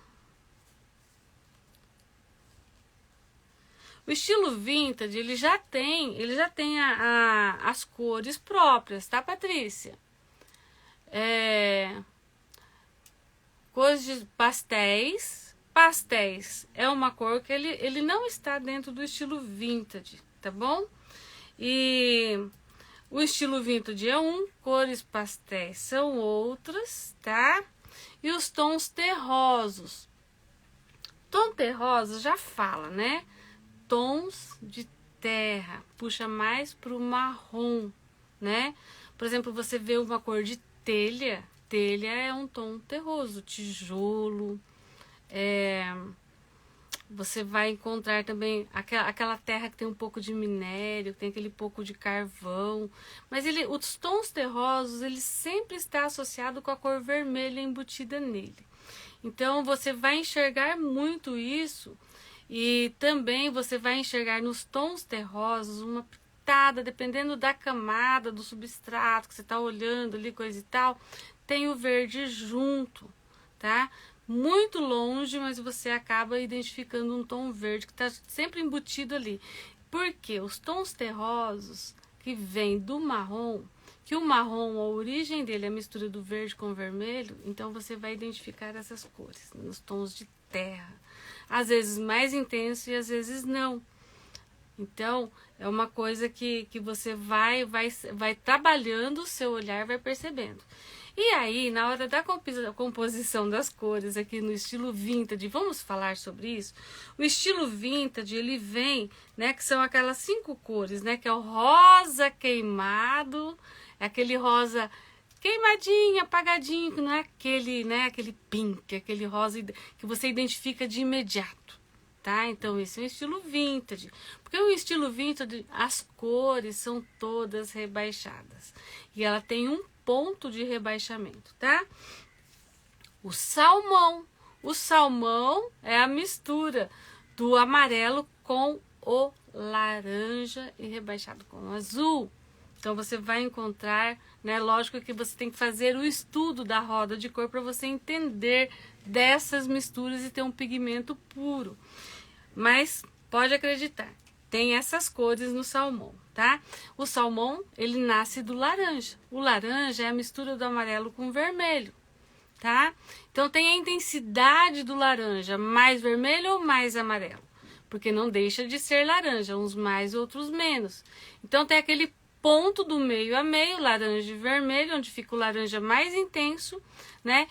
O estilo vintage, ele já tem as cores próprias, tá, Patrícia? Cores de pastéis. Pastéis é uma cor que ele não está dentro do estilo vintage, tá bom? E o estilo vintage é cores pastéis são outras, tá? E os tons terrosos. Tom terroso já fala, né? Tons de terra, puxa mais pro marrom, né? Por exemplo, você vê uma cor de telha, telha é um tom terroso, tijolo, Você vai encontrar também aquela terra que tem um pouco de minério, que tem aquele pouco de carvão. Mas os tons terrosos, ele sempre está associado com a cor vermelha embutida nele. Então você vai enxergar muito isso, e também você vai enxergar nos tons terrosos uma pitada, dependendo da camada, do substrato que você está olhando ali, coisa e tal, tem o verde junto, tá? Muito longe, mas você acaba identificando um tom verde que está sempre embutido ali. Porque os tons terrosos que vêm do marrom, que o marrom, a origem dele é a mistura do verde com o vermelho, então você vai identificar essas cores nos tons de terra. Às vezes mais intenso e às vezes não. Então, é uma coisa que você vai trabalhando o seu olhar, vai percebendo. E aí, na hora da composição das cores aqui no estilo vintage, vamos falar sobre isso? O estilo vintage, ele vem, né, que são aquelas 5 cores, né, que é o rosa queimado, é aquele rosa queimadinho, apagadinho, que não é aquele, né, aquele pink, aquele rosa que você identifica de imediato, tá? Então, esse é o estilo vintage. Porque o estilo vintage, as cores são todas rebaixadas. E ela tem um ponto de rebaixamento, tá? O salmão é a mistura do amarelo com o laranja e rebaixado com o azul. Então você vai encontrar, né? Lógico que você tem que fazer o estudo da roda de cor para você entender dessas misturas e ter um pigmento puro. Mas pode acreditar, tem essas cores no salmão, tá? O salmão, ele nasce do laranja. O laranja é a mistura do amarelo com o vermelho, tá? Então tem a intensidade do laranja, mais vermelho ou mais amarelo, porque não deixa de ser laranja, uns mais, outros menos. Então tem aquele ponto do meio a meio, laranja e vermelho, onde fica o laranja mais intenso, né?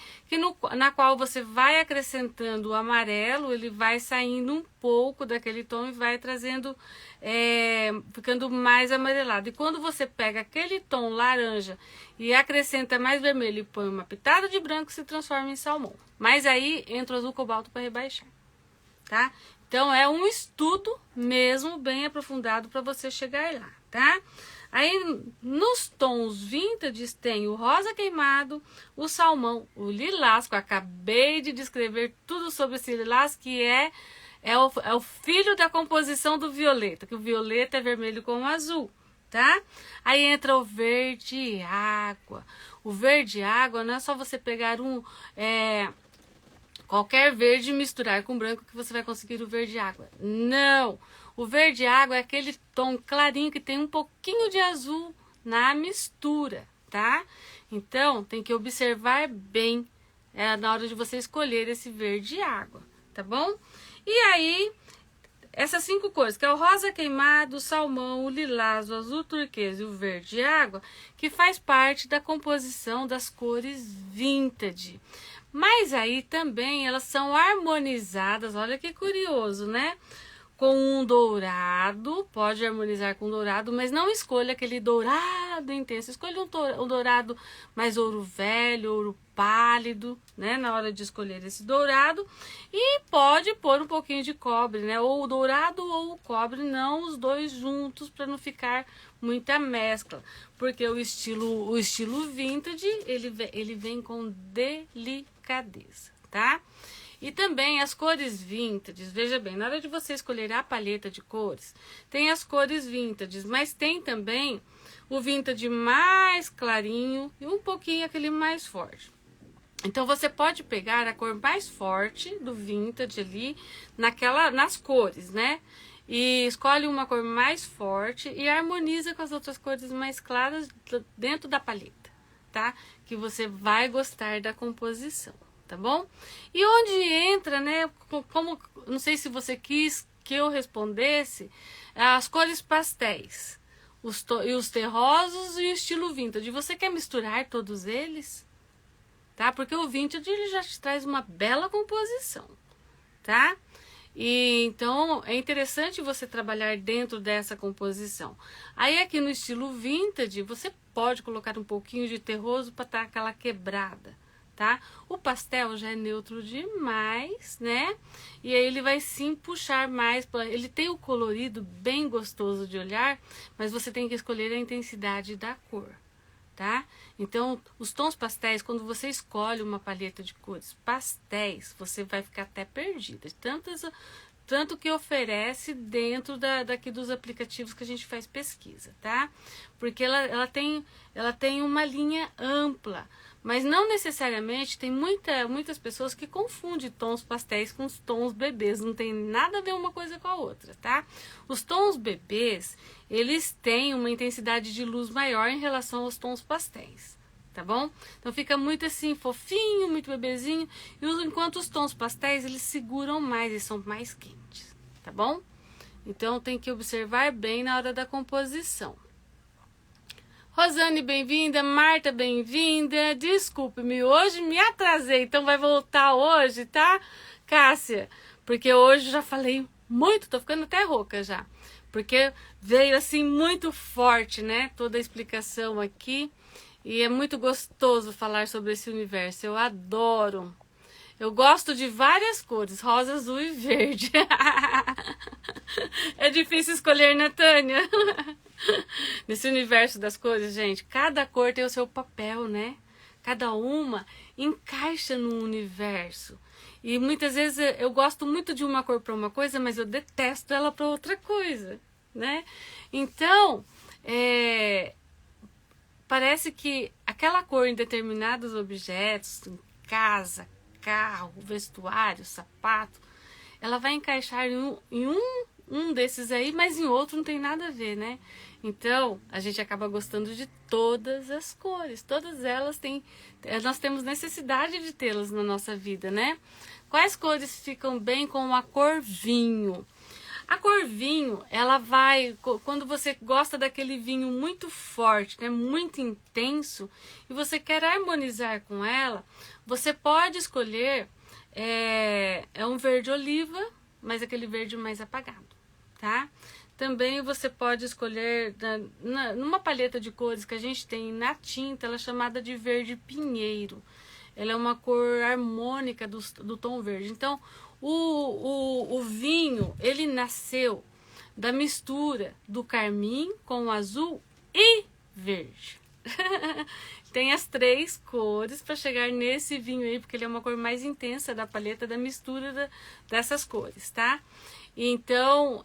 Na qual você vai acrescentando o amarelo, ele vai saindo um pouco daquele tom e vai trazendo, ficando mais amarelado. E quando você pega aquele tom laranja e acrescenta mais vermelho e põe uma pitada de branco, se transforma em salmão. Mas aí entra o azul cobalto para rebaixar, tá? Então é um estudo mesmo bem aprofundado para você chegar lá, tá? Aí nos tons vintage tem o rosa queimado, o salmão, o lilás, que eu acabei de descrever tudo sobre esse lilás, que é o filho da composição do violeta, que o violeta é vermelho com azul, tá? Aí entra o verde água. O verde água não é só você pegar qualquer verde e misturar com branco que você vai conseguir o verde água. Não! O verde água é aquele tom clarinho que tem um pouquinho de azul na mistura, tá? Então, tem que observar bem na hora de você escolher esse verde água, tá bom? E aí, essas 5 cores, que é o rosa queimado, o salmão, o lilás, o azul turquesa e o verde água, que faz parte da composição das cores vintage. Mas aí também elas são harmonizadas, olha que curioso, né? Com um dourado, pode harmonizar com dourado, mas não escolha aquele dourado intenso, escolha um dourado mais ouro velho, ouro pálido, né, na hora de escolher esse dourado, e pode pôr um pouquinho de cobre, né, ou o dourado ou o cobre, não os dois juntos, para não ficar muita mescla, porque o estilo vintage, ele vem com delicadeza, tá? E também as cores vintage, veja bem, na hora de você escolher a paleta de cores, tem as cores vintage, mas tem também o vintage mais clarinho e um pouquinho aquele mais forte. Então você pode pegar a cor mais forte do vintage ali, nas cores, né? E escolhe uma cor mais forte e harmoniza com as outras cores mais claras dentro da paleta, tá? Que você vai gostar da composição. Tá bom? E onde entra, né? Como, não sei se você quis que eu respondesse, as cores pastéis, os terrosos e o estilo vintage. Você quer misturar todos eles? Tá? Porque o vintage ele já te traz uma bela composição, tá? E então é interessante você trabalhar dentro dessa composição. Aí aqui no estilo vintage, você pode colocar um pouquinho de terroso para dar aquela quebrada. tá? O pastel já é neutro demais, né? E aí ele vai sim puxar mais, ele tem o colorido bem gostoso de olhar, mas você tem que escolher a intensidade da cor, tá? Então, os tons pastéis, quando você escolhe uma paleta de cores pastéis, você vai ficar até perdida. Tanto que oferece dentro daqui dos aplicativos que a gente faz pesquisa, tá? Porque ela tem uma linha ampla, mas não necessariamente tem muitas pessoas que confundem tons pastéis com os tons bebês, não tem nada a ver uma coisa com a outra, tá? Os tons bebês, eles têm uma intensidade de luz maior em relação aos tons pastéis, tá bom? Então fica muito assim, fofinho, muito bebezinho, enquanto os tons pastéis, eles seguram mais, eles são mais quentes, tá bom? Então tem que observar bem na hora da composição. Rosane, bem-vinda. Marta, bem-vinda. Desculpe-me, hoje me atrasei, então vai voltar hoje, tá, Cássia? Porque hoje eu já falei muito, tô ficando até rouca já. Porque veio assim muito forte, né, toda a explicação aqui. E é muito gostoso falar sobre esse universo, eu adoro. Eu gosto de várias cores, rosa, azul e verde. É difícil escolher, né, Tânia? Nesse universo das cores, gente, cada cor tem o seu papel, né? Cada uma encaixa no universo. E muitas vezes eu gosto muito de uma cor para uma coisa, mas eu detesto ela para outra coisa, né? Então, parece que aquela cor em determinados objetos, em casa, carro, vestuário, sapato, ela vai encaixar em um desses aí, mas em outro não tem nada a ver, né? Então, a gente acaba gostando de todas as cores. Todas elas nós temos necessidade de tê-las na nossa vida, né? Quais cores ficam bem com a cor vinho? A cor vinho, ela vai, quando você gosta daquele vinho muito forte, né, muito intenso, e você quer harmonizar com ela, você pode escolher, um verde oliva, mas aquele verde mais apagado, tá? Também você pode escolher, numa paleta de cores que a gente tem na tinta, ela é chamada de verde pinheiro. Ela é uma cor harmônica do tom verde. Então, o vinho, ele nasceu da mistura do carmim com o azul e verde. Tem as 3 cores para chegar nesse vinho aí, porque ele é uma cor mais intensa da paleta, da mistura dessas cores, tá? Então,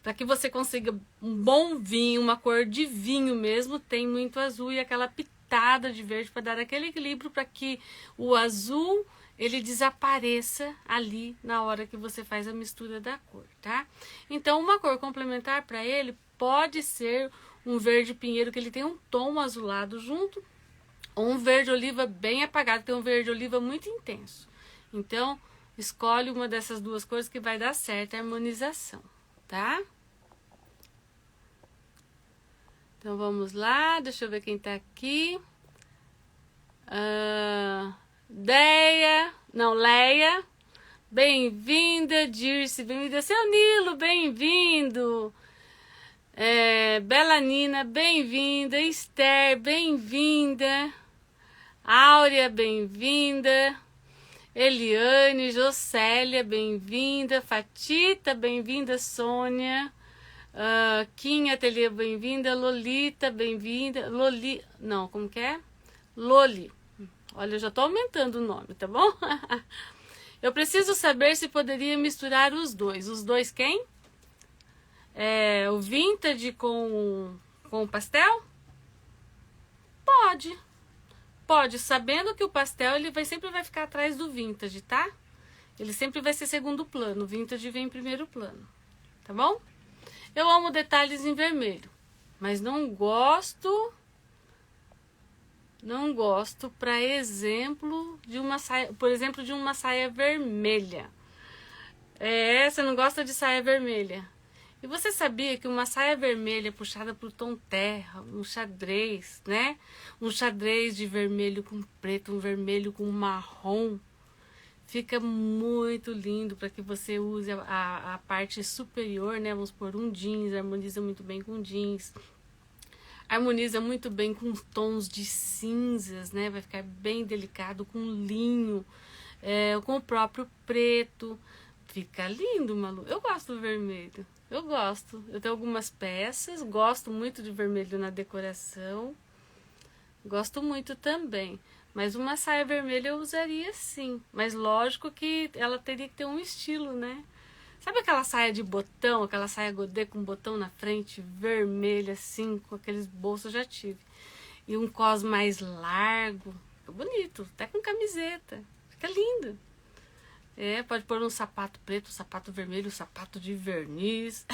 para que você consiga um bom vinho, uma cor de vinho mesmo, tem muito azul e aquela pitada de verde para dar aquele equilíbrio para que o azul ele desapareça ali na hora que você faz a mistura da cor, tá? Então, uma cor complementar para ele pode ser um verde pinheiro, que ele tem um tom azulado junto, ou um verde oliva bem apagado, tem um verde oliva muito intenso. Então, escolhe uma dessas 2 cores que vai dar certo a harmonização, tá? Então, vamos lá, deixa eu ver quem tá aqui. Leia, bem-vinda. Dirce, bem-vinda. Seu Nilo, bem-vindo. Bela Nina, bem-vinda. Esther, bem-vinda. Áurea, bem-vinda. Eliane, Jocélia, bem-vinda. Fatita, bem-vinda. Sônia, Kim Ateliê, bem-vinda. Lolita, bem-vinda. Como que é? Loli. Olha, eu já tô aumentando o nome, tá bom? Eu preciso saber se poderia misturar os dois. Os dois quem? O vintage com o pastel? Pode, sabendo que o pastel ele sempre vai ficar atrás do vintage, tá? Ele sempre vai ser segundo plano, o vintage vem em primeiro plano, tá bom? Eu amo detalhes em vermelho, mas não gosto, para exemplo, de uma saia, por exemplo, de uma saia vermelha. Você não gosta de saia vermelha? E você sabia que uma saia vermelha puxada para o tom terra, um xadrez, né? Um xadrez de vermelho com preto, um vermelho com marrom, fica muito lindo para que você use a parte superior, né? Vamos pôr um jeans, harmoniza muito bem com jeans. harmoniza muito bem com tons de cinzas, né? Vai ficar bem delicado com linho, com o próprio preto. Fica lindo, Malu. Eu gosto do vermelho. Eu gosto. Eu tenho algumas peças, gosto muito de vermelho na decoração. Gosto muito também. Mas uma saia vermelha eu usaria sim. Mas lógico que ela teria que ter um estilo, né? Sabe aquela saia de botão, aquela saia godê com botão na frente, vermelha assim, com aqueles bolsos, eu já tive. E um cos mais largo. Fica bonito, até com camiseta. Fica lindo. Pode pôr um sapato preto, um sapato vermelho, um sapato de verniz.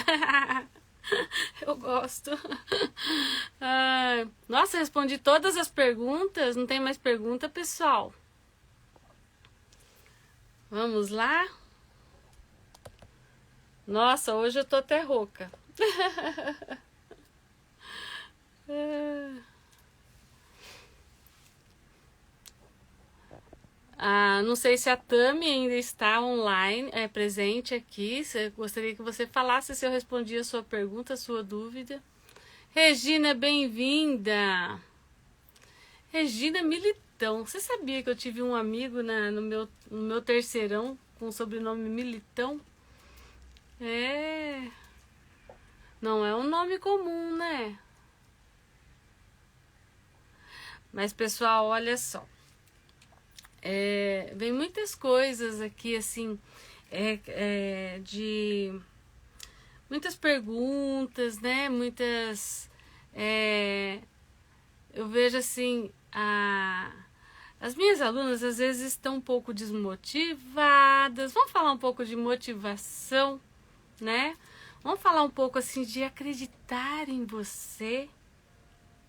Eu gosto. Nossa, respondi todas as perguntas. Não tem mais pergunta, pessoal? Vamos lá? Nossa, hoje eu tô até rouca. Não sei se a Tami ainda está online, presente aqui. Gostaria que você falasse se eu respondi a sua pergunta, a sua dúvida. Regina, bem-vinda. Regina Militão. Você sabia que eu tive um amigo no meu terceirão com o sobrenome Militão? Não é um nome comum, né? Mas, pessoal, olha só. Vem muitas coisas aqui, assim, de muitas perguntas, né? Muitas. Eu vejo assim, as minhas alunas às vezes estão um pouco desmotivadas. Vamos falar um pouco de motivação, né? Vamos falar um pouco assim de acreditar em você,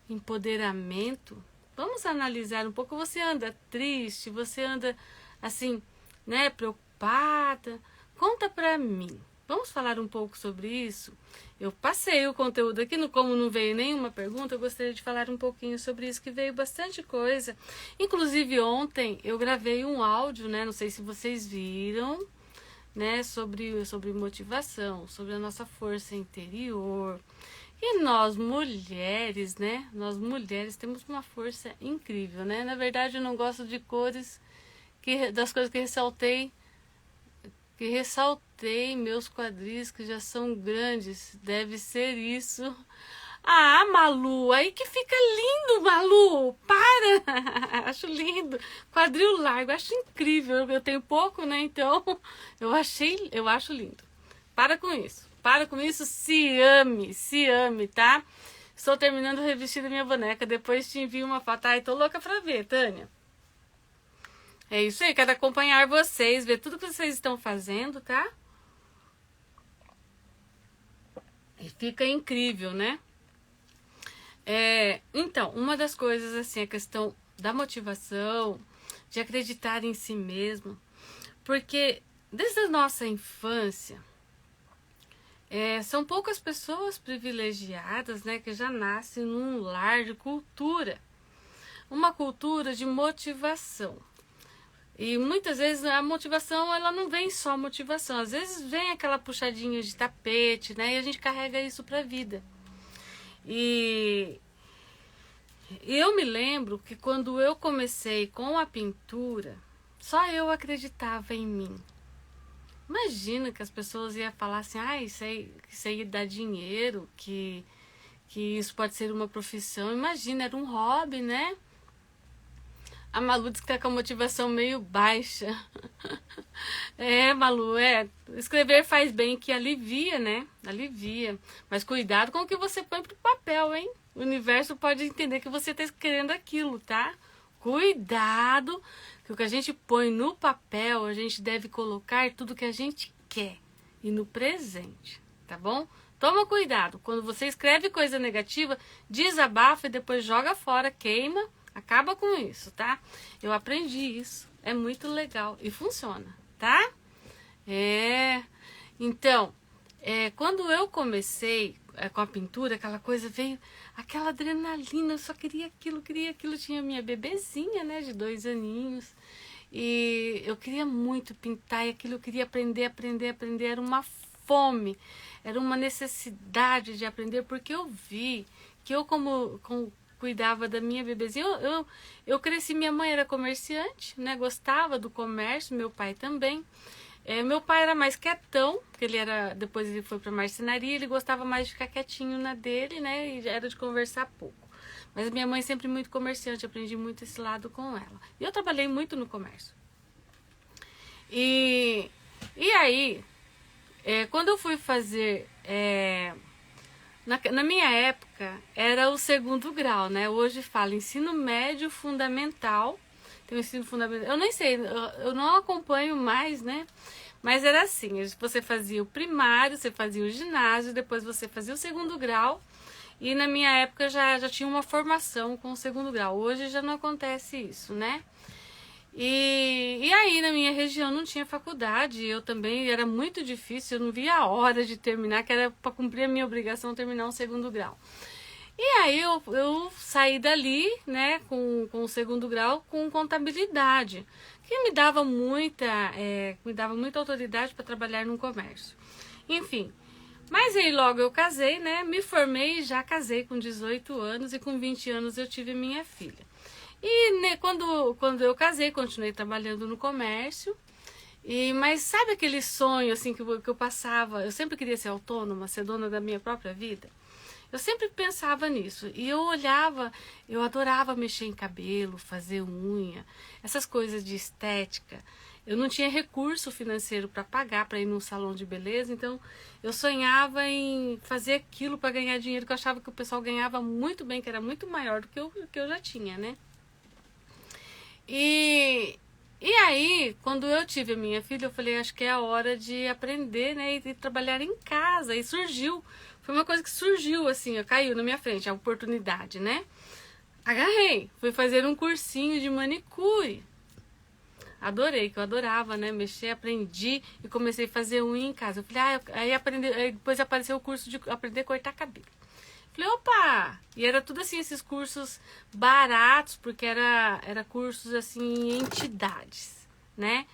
empoderamento. Vamos analisar um pouco. Você anda triste, você anda assim, né, preocupada? Conta pra mim. Vamos falar um pouco sobre isso? Eu passei o conteúdo aqui, como não veio nenhuma pergunta, eu gostaria de falar um pouquinho sobre isso, que veio bastante coisa. Inclusive ontem eu gravei um áudio, né, não sei se vocês viram, né, sobre motivação, sobre a nossa força interior. E nós mulheres, né? Nós mulheres temos uma força incrível, né? Na verdade, eu não gosto de cores, das coisas que ressaltei meus quadris, que já são grandes. Deve ser isso. Malu, aí que fica lindo, Malu. Para! Acho lindo. Quadril largo, acho incrível. Eu tenho pouco, né? Então, eu acho lindo. Para com isso. Para com isso, se ame, tá? Estou terminando o revestir da minha boneca. Depois te envio uma foto. Ai, tô louca pra ver, Tânia. É isso aí, quero acompanhar vocês, ver tudo que vocês estão fazendo, tá? E fica incrível, né? Então, uma das coisas, assim, a questão da motivação, de acreditar em si mesmo. Porque desde a nossa infância, são poucas pessoas privilegiadas, né, que já nascem num lar de cultura. Uma cultura de motivação. E muitas vezes a motivação, ela não vem só motivação. Às vezes vem aquela puxadinha de tapete, né, e a gente carrega isso pra vida. E eu me lembro que quando eu comecei com a pintura, só eu acreditava em mim. Imagina que as pessoas iam falar assim, isso aí dá dinheiro, que isso pode ser uma profissão. Imagina, era um hobby, né? A Malu diz que tá com a motivação meio baixa. Malu, escrever faz bem, que alivia, né? Alivia. Mas cuidado com o que você põe pro papel, hein? O universo pode entender que você tá querendo aquilo, tá? Cuidado, que o que a gente põe no papel, a gente deve colocar tudo que a gente quer e no presente, tá bom? Toma cuidado, quando você escreve coisa negativa, desabafa e depois joga fora, queima, acaba com isso, tá? Eu aprendi isso, é muito legal e funciona, tá? Então, quando eu comecei com a pintura, aquela coisa veio, aquela adrenalina, eu só queria aquilo, tinha minha bebezinha, né, de 2 aninhos, e eu queria muito pintar, e aquilo eu queria aprender, era uma fome, era uma necessidade de aprender, porque eu vi que eu cuidava da minha bebezinha, eu cresci, minha mãe era comerciante, né? Gostava do comércio, meu pai também. Meu pai era mais quietão, porque depois ele foi para marcenaria, ele gostava mais de ficar quietinho na dele, né? E era de conversar pouco. Mas minha mãe sempre muito comerciante, aprendi muito esse lado com ela. E eu trabalhei muito no comércio. E aí, quando eu fui fazer... Na minha época, era o segundo grau, né? Hoje fala ensino médio fundamental. Tem o ensino fundamental. Eu nem sei, eu não acompanho mais, né? Mas era assim, você fazia o primário, você fazia o ginásio, depois você fazia o segundo grau. E na minha época já tinha uma formação com o segundo grau. Hoje já não acontece isso, né? E aí na minha região não tinha faculdade, eu também, era muito difícil, eu não via a hora de terminar, que era para cumprir a minha obrigação terminar o segundo grau. E aí eu saí dali, né, com o segundo grau, com contabilidade, que me dava muita autoridade para trabalhar no comércio. Enfim, mas aí logo eu casei, né, me formei, já casei com 18 anos e com 20 anos eu tive minha filha. E né, quando eu casei, continuei trabalhando no comércio. Mas sabe aquele sonho assim que eu passava? Eu sempre queria ser autônoma, ser dona da minha própria vida. Eu sempre pensava nisso. E eu olhava, eu adorava mexer em cabelo, fazer unha, essas coisas de estética. Eu não tinha recurso financeiro para pagar, para ir num salão de beleza, então eu sonhava em fazer aquilo para ganhar dinheiro, que eu achava que o pessoal ganhava muito bem, que era muito maior do que eu já tinha, né? E aí, quando eu tive a minha filha, eu falei, acho que é a hora de aprender, né, e trabalhar em casa. E surgiu, foi uma coisa que surgiu, assim, caiu na minha frente, a oportunidade, né? Agarrei, fui fazer um cursinho de manicure. Adorei, que eu adorava, né, mexer, aprendi e comecei a fazer unha em casa. Eu falei, aí depois apareceu o curso de aprender a cortar cabelo. Falei, opa! E era tudo assim, esses cursos baratos, porque era cursos assim em entidades, né?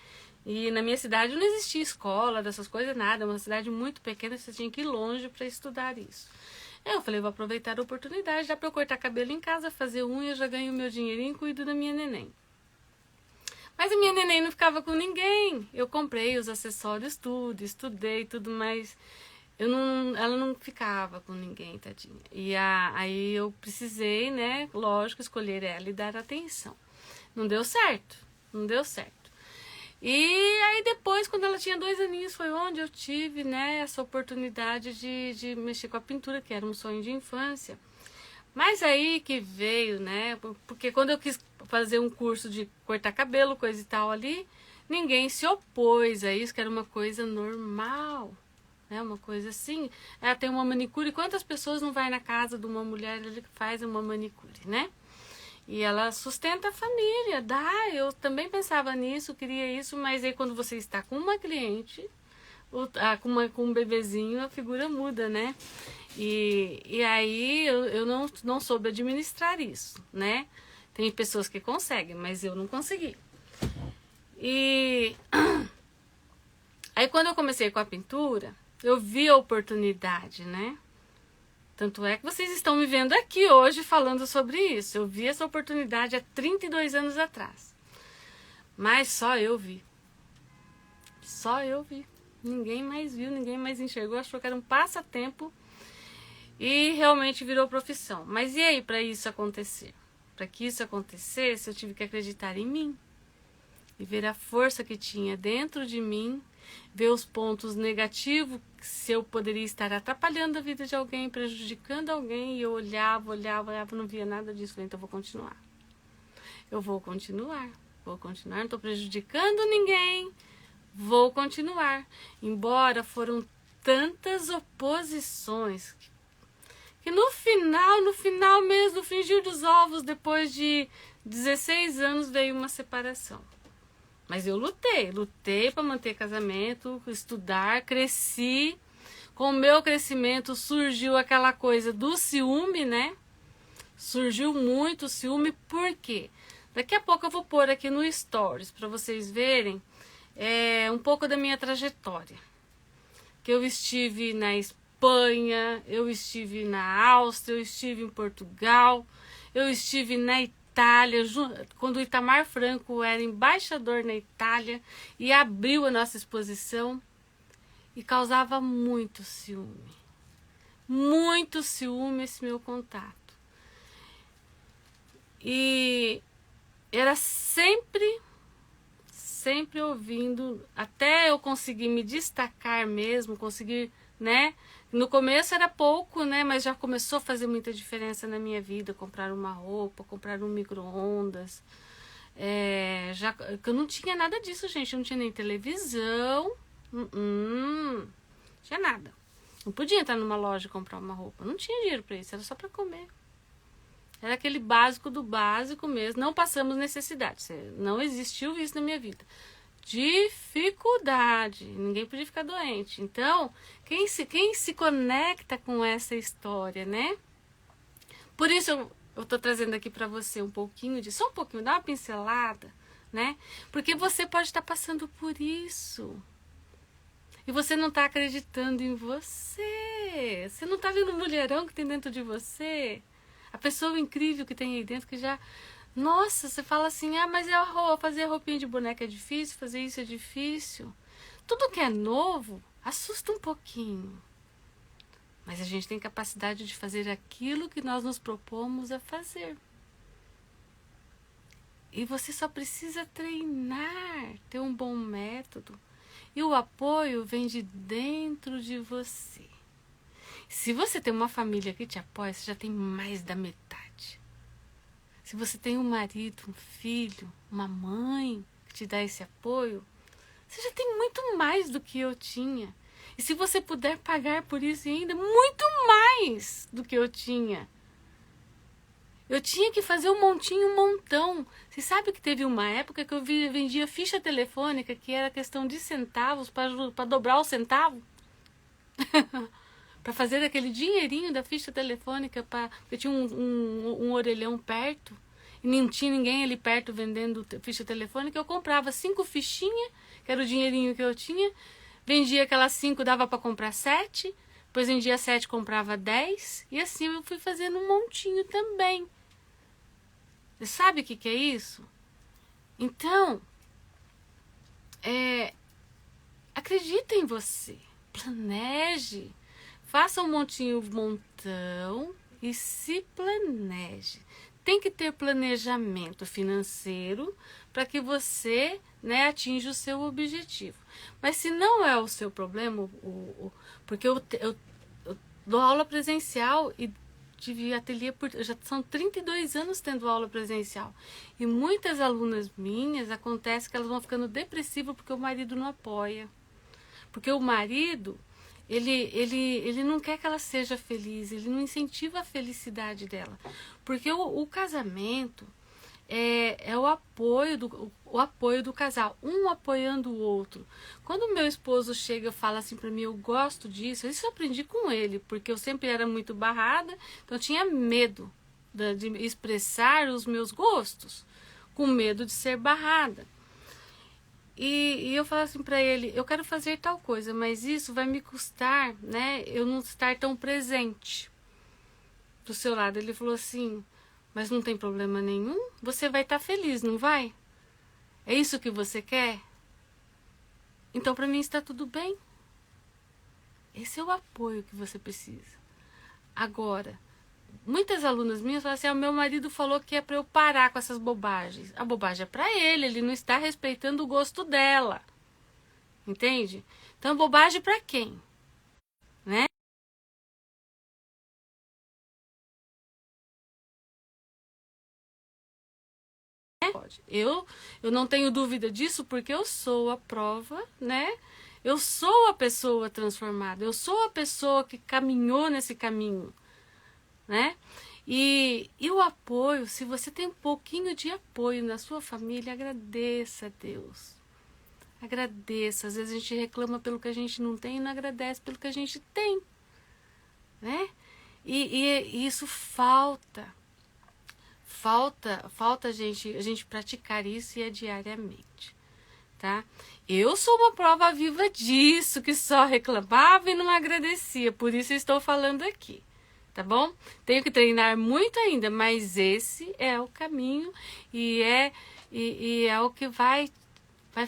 E na minha cidade não existia escola, dessas coisas, nada. É uma cidade muito pequena, você tinha que ir longe para estudar isso. Eu falei, vou aproveitar a oportunidade, dá para eu cortar cabelo em casa, fazer unha, já ganho meu dinheirinho e cuido da minha neném. Mas a minha neném não ficava com ninguém. Eu comprei os acessórios tudo, estudei tudo, mas... ela não ficava com ninguém, tadinha. E aí eu precisei, né, lógico, escolher ela e dar atenção. Não deu certo. E aí depois, quando ela tinha 2 aninhos, foi onde eu tive, né, essa oportunidade de mexer com a pintura, que era um sonho de infância. Mas aí que veio, né, porque quando eu quis fazer um curso de cortar cabelo, coisa e tal ali, ninguém se opôs a isso, que era uma coisa normal. Uma coisa assim, ela tem uma manicure, quantas pessoas não vai na casa de uma mulher que faz uma manicure, né? E ela sustenta a família, eu também pensava nisso, queria isso, mas aí quando você está com uma cliente, com um bebezinho, a figura muda, né? E aí eu não soube administrar isso, né? Tem pessoas que conseguem, mas eu não consegui. E aí quando eu comecei com a pintura, eu vi a oportunidade, né? Tanto é que vocês estão me vendo aqui hoje falando sobre isso. Eu vi essa oportunidade há 32 anos atrás. Mas só eu vi. Só eu vi. Ninguém mais viu, ninguém mais enxergou, achou que era um passatempo e realmente virou profissão. Mas e aí para isso acontecer? Para que isso acontecesse, eu tive que acreditar em mim. E ver a força que tinha dentro de mim, ver os pontos negativos, se eu poderia estar atrapalhando a vida de alguém, prejudicando alguém, e eu olhava, não via nada disso. Falei, então eu vou continuar. Vou continuar, não estou prejudicando ninguém, vou continuar. Embora foram tantas oposições, que no final mesmo, no frigir dos ovos, depois de 16 anos, veio uma separação. Mas eu lutei para manter casamento, estudar, cresci. Com o meu crescimento surgiu aquela coisa do ciúme, né? Surgiu muito ciúme, por quê? Daqui a pouco eu vou pôr aqui no Stories para vocês verem um pouco da minha trajetória. Que eu estive Espanha, eu estive na Áustria, eu estive em Portugal, eu estive na Itália, quando o Itamar Franco era embaixador na Itália e abriu a nossa exposição e causava muito ciúme esse meu contato. E era sempre ouvindo, até eu conseguir me destacar mesmo, conseguir, né? No começo era pouco, né? Mas já começou a fazer muita diferença na minha vida. Comprar uma roupa, comprar um micro-ondas. Já que eu não tinha nada disso, gente. Eu não tinha nem televisão. Não tinha nada. Não podia entrar numa loja e comprar uma roupa. Não tinha dinheiro pra isso, era só pra comer. Era aquele básico do básico mesmo. Não passamos necessidade. Não existiu isso na minha vida. Dificuldade. Ninguém podia ficar doente. Então, quem se conecta com essa história, né? Por isso eu tô trazendo aqui pra você um pouquinho só um pouquinho, dá uma pincelada, né? Porque você pode estar passando por isso. E você não tá acreditando em você. Você não tá vendo o mulherão que tem dentro de você. A pessoa incrível que tem aí dentro que já... Nossa, você fala assim, mas fazer roupinha de boneca é difícil, fazer isso é difícil. Tudo que é novo assusta um pouquinho. Mas a gente tem capacidade de fazer aquilo que nós nos propomos a fazer. E você só precisa treinar, ter um bom método. E o apoio vem de dentro de você. Se você tem uma família que te apoia, você já tem mais da metade. Se você tem um marido, um filho, uma mãe que te dá esse apoio, você já tem muito mais do que eu tinha. E se você puder pagar por isso ainda, muito mais do que eu tinha. Eu tinha que fazer um montão. Você sabe que teve uma época que eu vendia ficha telefônica, que era questão de centavos, para dobrar o centavo? Para fazer aquele dinheirinho da ficha telefônica, porque tinha um orelhão perto, e não tinha ninguém ali perto vendendo ficha telefônica. Eu comprava 5 fichinhas, que era o dinheirinho que eu tinha, vendia aquelas 5, dava para comprar 7, depois vendia 7, comprava 10, e assim eu fui fazendo um montinho também. Você sabe o que é isso? Então, acredita em você, planeje. Faça um montão e se planeje. Tem que ter planejamento financeiro para que você, né, atinja o seu objetivo. Mas se não é o seu problema, porque eu dou aula presencial e tive ateliê já são 32 anos tendo aula presencial. E muitas alunas minhas, acontece que elas vão ficando depressivas porque o marido não apoia. Porque o marido... Ele não quer que ela seja feliz, ele não incentiva a felicidade dela. Porque o casamento é o apoio do casal, um apoiando o outro. Quando meu esposo chega e fala assim pra mim, eu gosto disso, isso eu aprendi com ele, porque eu sempre era muito barrada, então eu tinha medo de expressar os meus gostos, com medo de ser barrada. E eu falo assim pra ele, eu quero fazer tal coisa, mas isso vai me custar, né, eu não estar tão presente do seu lado. Ele falou assim, mas não tem problema nenhum, você vai estar feliz, não vai? É isso que você quer? Então pra mim está tudo bem. Esse é o apoio que você precisa. Agora, muitas alunas minhas falam assim, o meu marido falou que é para eu parar com essas bobagens. A bobagem é para ele não está respeitando o gosto dela. Entende? Então, bobagem para quem? Né? Eu não tenho dúvida disso porque eu sou a prova, né? Eu sou a pessoa transformada, eu sou a pessoa que caminhou nesse caminho, né? E o apoio, se você tem um pouquinho de apoio na sua família, agradeça a Deus. Agradeça. Às vezes a gente reclama pelo que a gente não tem e não agradece pelo que a gente tem, né? E isso falta a gente praticar isso e é diariamente. tá? Eu sou uma prova viva disso, que só reclamava e não agradecia, por isso estou falando aqui, tá bom? Tenho que treinar muito ainda, mas esse é o caminho e é o que vai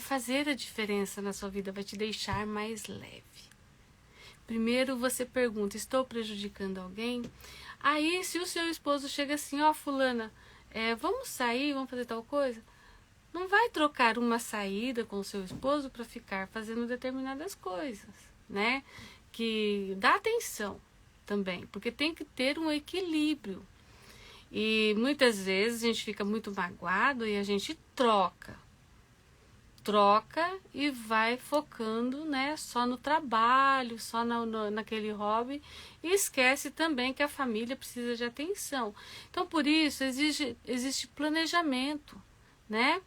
fazer a diferença na sua vida, vai te deixar mais leve. Primeiro você pergunta, estou prejudicando alguém? Aí se o seu esposo chega assim, ó, fulana, vamos sair, vamos fazer tal coisa? Não vai trocar uma saída com o seu esposo para ficar fazendo determinadas coisas, né? Que dá atenção também, porque tem que ter um equilíbrio. E muitas vezes a gente fica muito magoado e a gente troca e vai focando, né, só no trabalho, só naquele hobby e esquece também que a família precisa de atenção. Então, por isso, existe planejamento, né?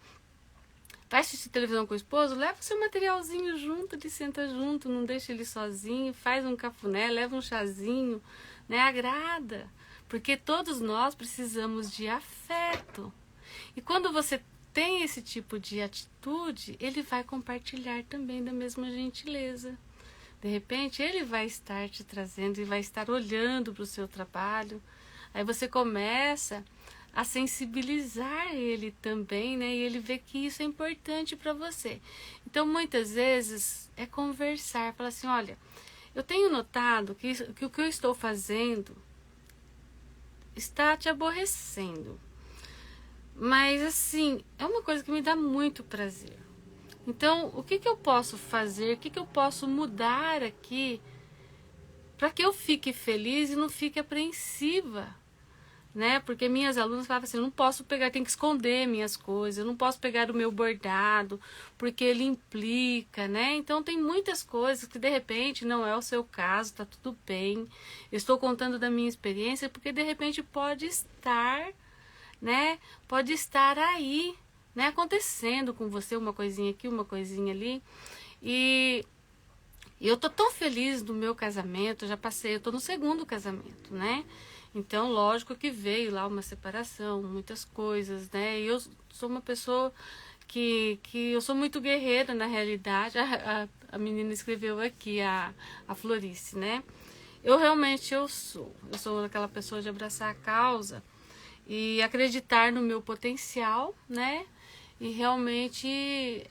Vai assistir televisão com o esposo, leva o seu materialzinho junto, ele senta junto, não deixa ele sozinho, faz um cafuné, leva um chazinho, né? Agrada, porque todos nós precisamos de afeto. E quando você tem esse tipo de atitude, ele vai compartilhar também da mesma gentileza. De repente, ele vai estar te trazendo e vai estar olhando para o seu trabalho. Aí você começa a sensibilizar ele também, né? E ele vê que isso é importante para você. Então, muitas vezes, é conversar. Falar assim, olha, eu tenho notado que o que eu estou fazendo está te aborrecendo. Mas, assim, é uma coisa que me dá muito prazer. Então, o que eu posso fazer? O que eu posso mudar aqui para que eu fique feliz e não fique apreensiva? Né? Porque minhas alunas falavam assim, eu não posso pegar, tenho que esconder minhas coisas, eu não posso pegar o meu bordado, porque ele implica, né? Então tem muitas coisas que de repente não é o seu caso, tá tudo bem. Eu estou contando da minha experiência porque de repente pode estar, né? Pode estar aí, né? Acontecendo com você uma coisinha aqui, uma coisinha ali. E eu tô tão feliz do meu casamento, eu tô no segundo casamento, né? Então, lógico que veio lá uma separação, muitas coisas, né? E eu sou uma pessoa que eu sou muito guerreira, na realidade. A menina escreveu aqui, a Florice, né? Eu sou aquela pessoa de abraçar a causa e acreditar no meu potencial, né? E realmente,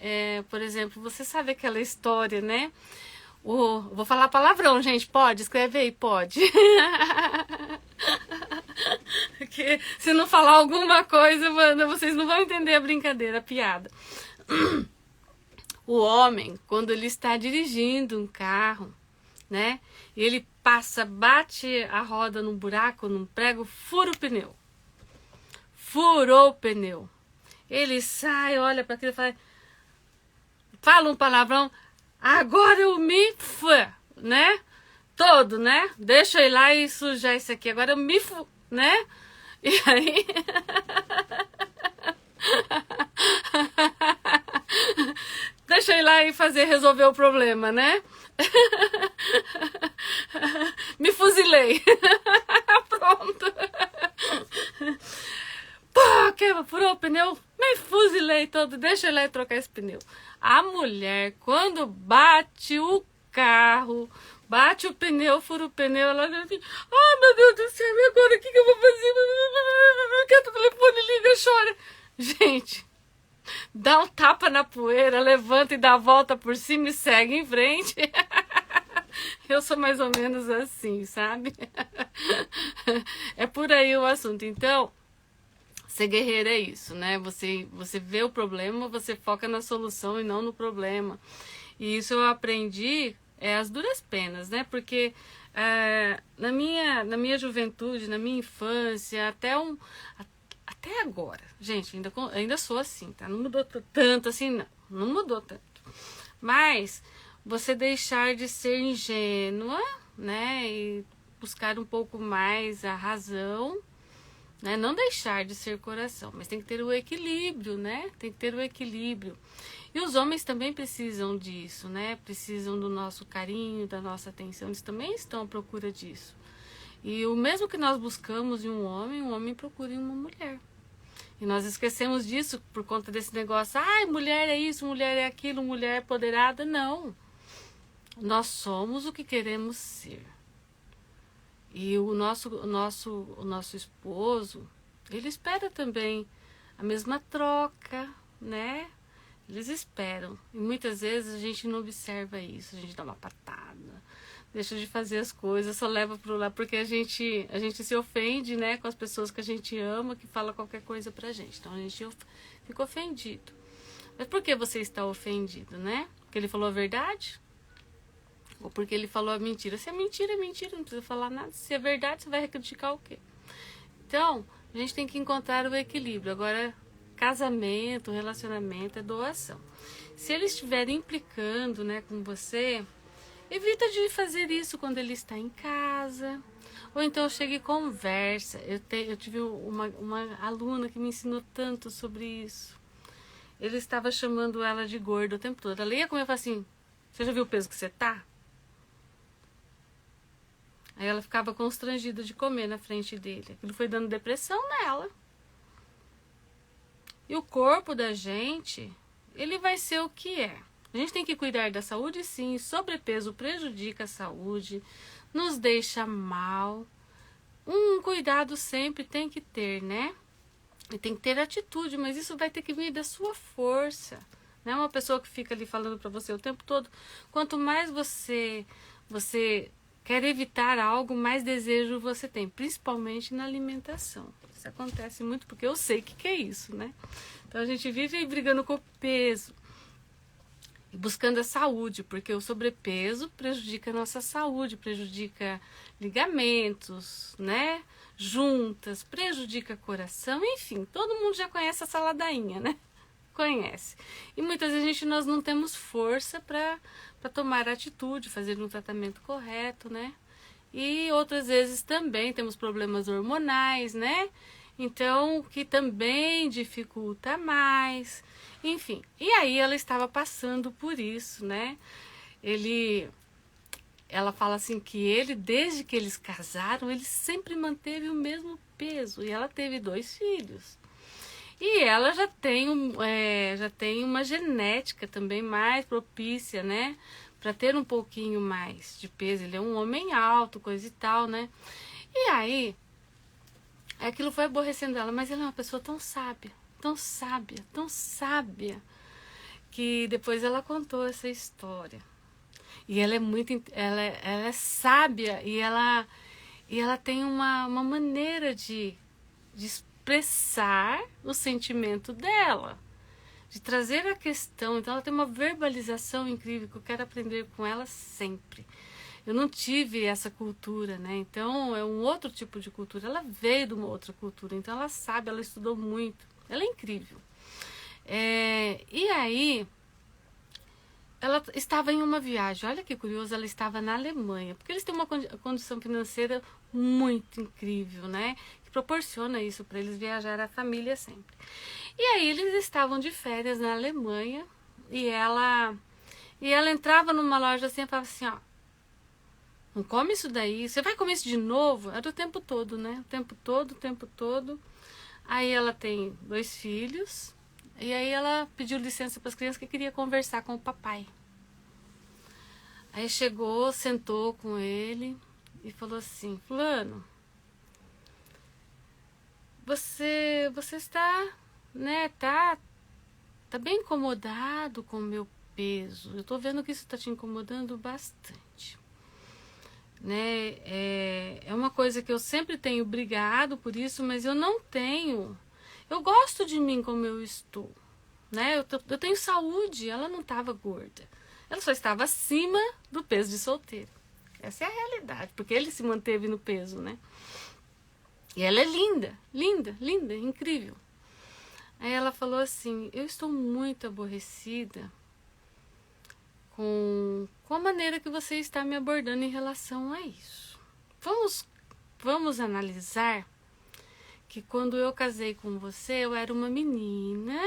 por exemplo, você sabe aquela história, né? Vou falar palavrão, gente, pode? Escreve aí, pode. Porque se não falar alguma coisa, mano, vocês não vão entender a brincadeira, a piada. O homem, quando ele está dirigindo um carro, né? E ele bate a roda num buraco, num prego, fura o pneu. Furou o pneu. Ele sai, olha para aquilo e fala um palavrão. Agora eu né? Todo, né? Deixa eu ir lá e sujar isso aqui. Agora eu né? E aí... Deixa eu ir lá e resolver o problema, né? Me fuzilei. Pronto. Pô, furou o pneu? Me fuzilei todo. Deixa eu ir lá e trocar esse pneu. A mulher, quando bate o carro, bate o pneu, fura o pneu, ela diz assim, ai meu Deus do céu, e agora o que eu vou fazer? Quer o telefone, liga, chora. Gente, dá um tapa na poeira, levanta e dá a volta por cima e segue em frente. Eu sou mais ou menos assim, sabe? É por aí o assunto. Então, ser guerreira é isso, né? Você vê o problema, você foca na solução e não no problema. E isso eu aprendi as duras penas, né? Porque na minha juventude, na minha infância, até agora, gente, ainda sou assim, tá? Não mudou tanto assim, não mudou tanto. Mas você deixar de ser ingênua, né? E buscar um pouco mais a razão, né? Não deixar de ser coração, mas tem que ter o equilíbrio, né? Tem que ter o equilíbrio. E os homens também precisam disso, né? Precisam do nosso carinho, da nossa atenção. Eles também estão à procura disso. E o mesmo que nós buscamos em um homem procura em uma mulher. E nós esquecemos disso por conta desse negócio. Ai, mulher é isso, mulher é aquilo, mulher empoderada. Não. Nós somos o que queremos ser. E o nosso esposo, ele espera também a mesma troca, né? Eles esperam. E muitas vezes a gente não observa isso. A gente dá uma patada, deixa de fazer as coisas, só leva pro lá porque a gente se ofende, né, com as pessoas que a gente ama, que fala qualquer coisa pra gente. Então a gente fica ofendido. Mas por que você está ofendido, né? Porque ele falou a verdade? Ou porque ele falou a mentira? Se é mentira, é mentira, não precisa falar nada. Se é verdade, você vai criticar o quê? Então, a gente tem que encontrar o equilíbrio. Agora, casamento, relacionamento é doação. Se ele estiver implicando, né, com você, evita de fazer isso quando ele está em casa. Ou então chega e conversa. Eu tive uma aluna que me ensinou tanto sobre isso. Ele estava chamando ela de gorda o tempo todo. Ela ia comer e falava assim, você já viu o peso que você tá? Aí ela ficava constrangida de comer na frente dele. Aquilo foi dando depressão nela. E o corpo da gente, ele vai ser o que é. A gente tem que cuidar da saúde, sim. Sobrepeso prejudica a saúde, nos deixa mal. Um cuidado sempre tem que ter, né? E tem que ter atitude, mas isso vai ter que vir da sua força. Não é uma pessoa que fica ali falando pra você o tempo todo. Quanto mais você quer evitar algo, mais desejo você tem, principalmente na alimentação. Isso acontece muito porque eu sei o que é isso, né? Então a gente vive brigando com o peso e buscando a saúde, porque o sobrepeso prejudica a nossa saúde, prejudica ligamentos, né? Juntas, prejudica coração, enfim, todo mundo já conhece essa ladainha, né? Conhece. E muitas vezes nós não temos força para tomar atitude, fazer um tratamento correto, né? E outras vezes também temos problemas hormonais, né? Então, que também dificulta mais. Enfim, e aí ela estava passando por isso, né? Ela fala assim que ele, desde que eles casaram, ele sempre manteve o mesmo peso. E ela teve 2 filhos. E ela já tem uma genética também mais propícia, né? Para ter um pouquinho mais de peso. Ele é um homem alto, coisa e tal, né? E aí, aquilo foi aborrecendo ela. Mas ela é uma pessoa tão sábia, tão sábia, tão sábia, que depois ela contou essa história. E ela é ela é sábia e ela tem uma maneira de expressar o sentimento dela, de trazer a questão. Então ela tem uma verbalização incrível que eu quero aprender com ela sempre. Eu não tive essa cultura, né? Então é um outro tipo de cultura. Ela veio de uma outra cultura, então ela sabe, ela estudou muito. Ela é incrível. E aí ela estava em uma viagem, olha que curioso, ela estava na Alemanha, porque eles têm uma condição financeira muito incrível, né? Que proporciona isso para eles viajar a família sempre. E aí eles estavam de férias na Alemanha e ela entrava numa loja assim e falava assim, ó, não come isso daí, você vai comer isso de novo? Era o tempo todo, né? O tempo todo. Aí ela tem 2 filhos. E aí ela pediu licença para as crianças que queria conversar com o papai. Aí chegou, sentou com ele e falou assim, fulano, você está, né, tá bem incomodado com o meu peso. Eu tô vendo que isso está te incomodando bastante. Né? É uma coisa que eu sempre tenho brigado por isso, mas eu não tenho. Eu gosto de mim como eu estou, né? Eu tenho saúde. Ela não estava gorda, ela só estava acima do peso de solteiro. Essa é a realidade, porque ele se manteve no peso, né? E ela é linda, incrível. Aí ela falou assim, eu estou muito aborrecida com a maneira que você está me abordando em relação a isso. Vamos analisar que quando eu casei com você, eu era uma menina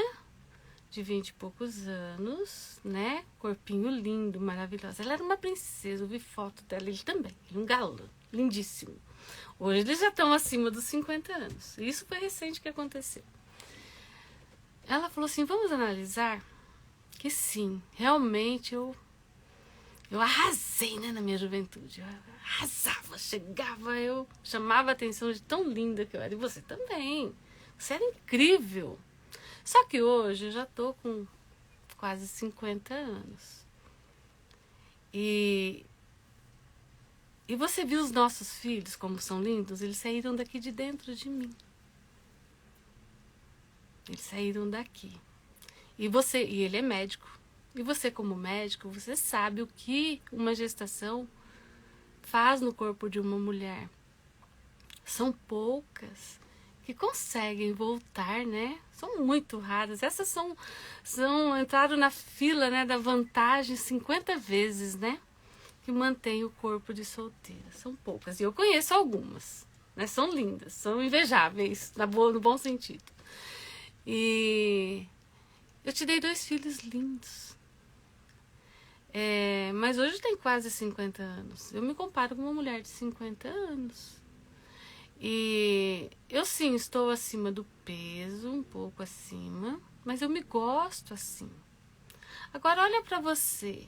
de 20 e poucos anos, né? Corpinho lindo, maravilhosa. Ela era uma princesa, eu vi foto dela, ele também, um galã, lindíssimo. Hoje eles já estão acima dos 50 anos. Isso foi recente que aconteceu. ela falou assim, vamos analisar que sim, realmente eu arrasei, né, na minha juventude. Eu arrasava, chegava, eu chamava a atenção de tão linda que eu era. E você também. Você era incrível. Só que hoje eu já tô com quase 50 anos. E você viu os nossos filhos como são lindos? Eles saíram daqui de dentro de mim. Eles saíram daqui. E ele é médico. E você, como médico, você sabe o que uma gestação faz no corpo de uma mulher. São poucas que conseguem voltar, né? São muito raras. Essas entraram na fila, né, da vantagem 50 vezes, né? Que mantém o corpo de solteira. São poucas. E eu conheço algumas, né? São lindas, são invejáveis, no bom sentido. E eu te dei 2 filhos lindos. Mas hoje tem quase 50 anos. Eu me comparo com uma mulher de 50 anos. E eu sim estou acima do peso, um pouco acima, mas eu me gosto assim. Agora olha pra você.